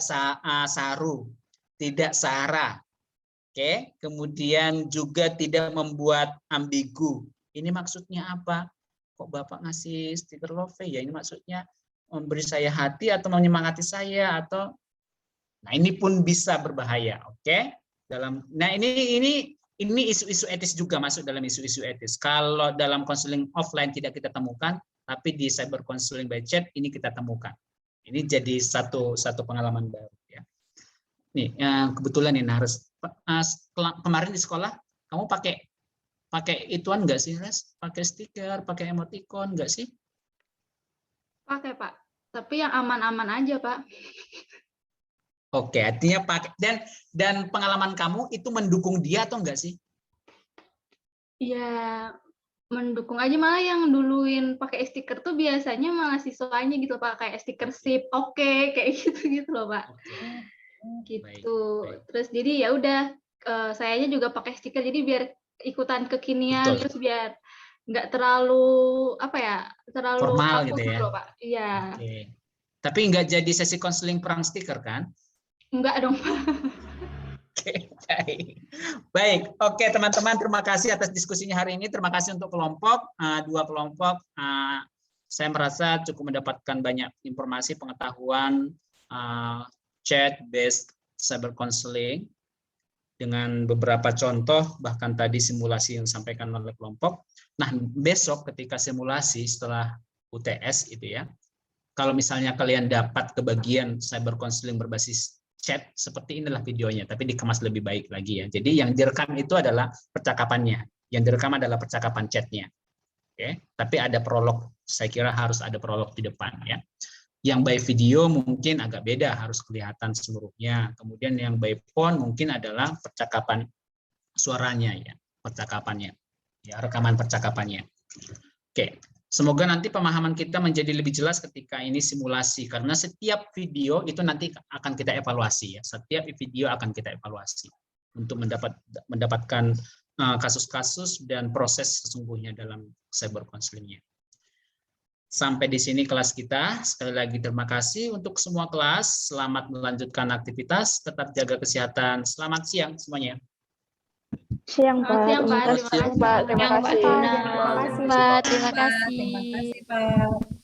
saru, tidak sara. Oke, kemudian juga tidak membuat ambigu. Ini maksudnya apa? Kok Bapak ngasih stiker love ya? Ini maksudnya memberi saya hati atau menyemangati saya atau nah ini pun bisa berbahaya, oke? Nah ini isu-isu etis juga masuk dalam isu-isu etis. Kalau dalam konseling offline tidak kita temukan, tapi di cyber counseling by chat ini kita temukan. Ini jadi satu pengalaman baru ya. Nih, kebetulan ini harus kemarin di sekolah kamu pakai ituan enggak sih, Res? Pakai stiker, pakai emoticon enggak sih? Pakai Pak, tapi yang aman-aman aja Pak. Oke, artinya pakai dan pengalaman kamu itu mendukung dia atau enggak sih? Ya, mendukung aja, malah yang duluin pakai stiker tuh biasanya malah siswanya gitu Pak, kayak stiker sip, oke, kayak gitu loh Pak. Gitu. Baik. Terus jadi ya udah sayanya juga pakai stiker jadi biar ikutan kekinian. Betul. Terus biar nggak terlalu terlalu formal gitu ya. Loh, Pak. Iya. Oke. Tapi nggak jadi sesi konseling perang stiker kan? Enggak dong. Oke, baik. Oke, teman-teman, terima kasih atas diskusinya hari ini. Terima kasih untuk kelompok, 2 kelompok saya merasa cukup mendapatkan banyak informasi pengetahuan chat based cyber counseling dengan beberapa contoh, bahkan tadi simulasi yang disampaikan oleh kelompok. Nah, besok ketika simulasi setelah UTS itu ya, kalau misalnya kalian dapat kebagian cyber counseling berbasis chat, seperti inilah videonya, tapi dikemas lebih baik lagi ya. Jadi yang direkam itu adalah percakapannya, yang direkam adalah percakapan chatnya. Oke, tapi ada prolog, saya kira harus ada prolog di depan ya. Yang by video mungkin agak beda, harus kelihatan seluruhnya. Kemudian yang by phone mungkin adalah percakapan suaranya ya, percakapannya, ya rekaman percakapannya. Oke, semoga nanti pemahaman kita menjadi lebih jelas ketika ini simulasi, karena setiap video itu nanti akan kita evaluasi ya. Setiap video akan kita evaluasi untuk mendapatkan kasus-kasus dan proses sesungguhnya dalam cyber counseling-nya. Sampai di sini kelas kita. Sekali lagi terima kasih untuk semua kelas. Selamat melanjutkan aktivitas. Tetap jaga kesehatan. Selamat siang semuanya. Siang, Pak. Siang, Pak. Terima kasih, Pak. Terima kasih. Terima kasih, Pak. Terima kasih, Pak.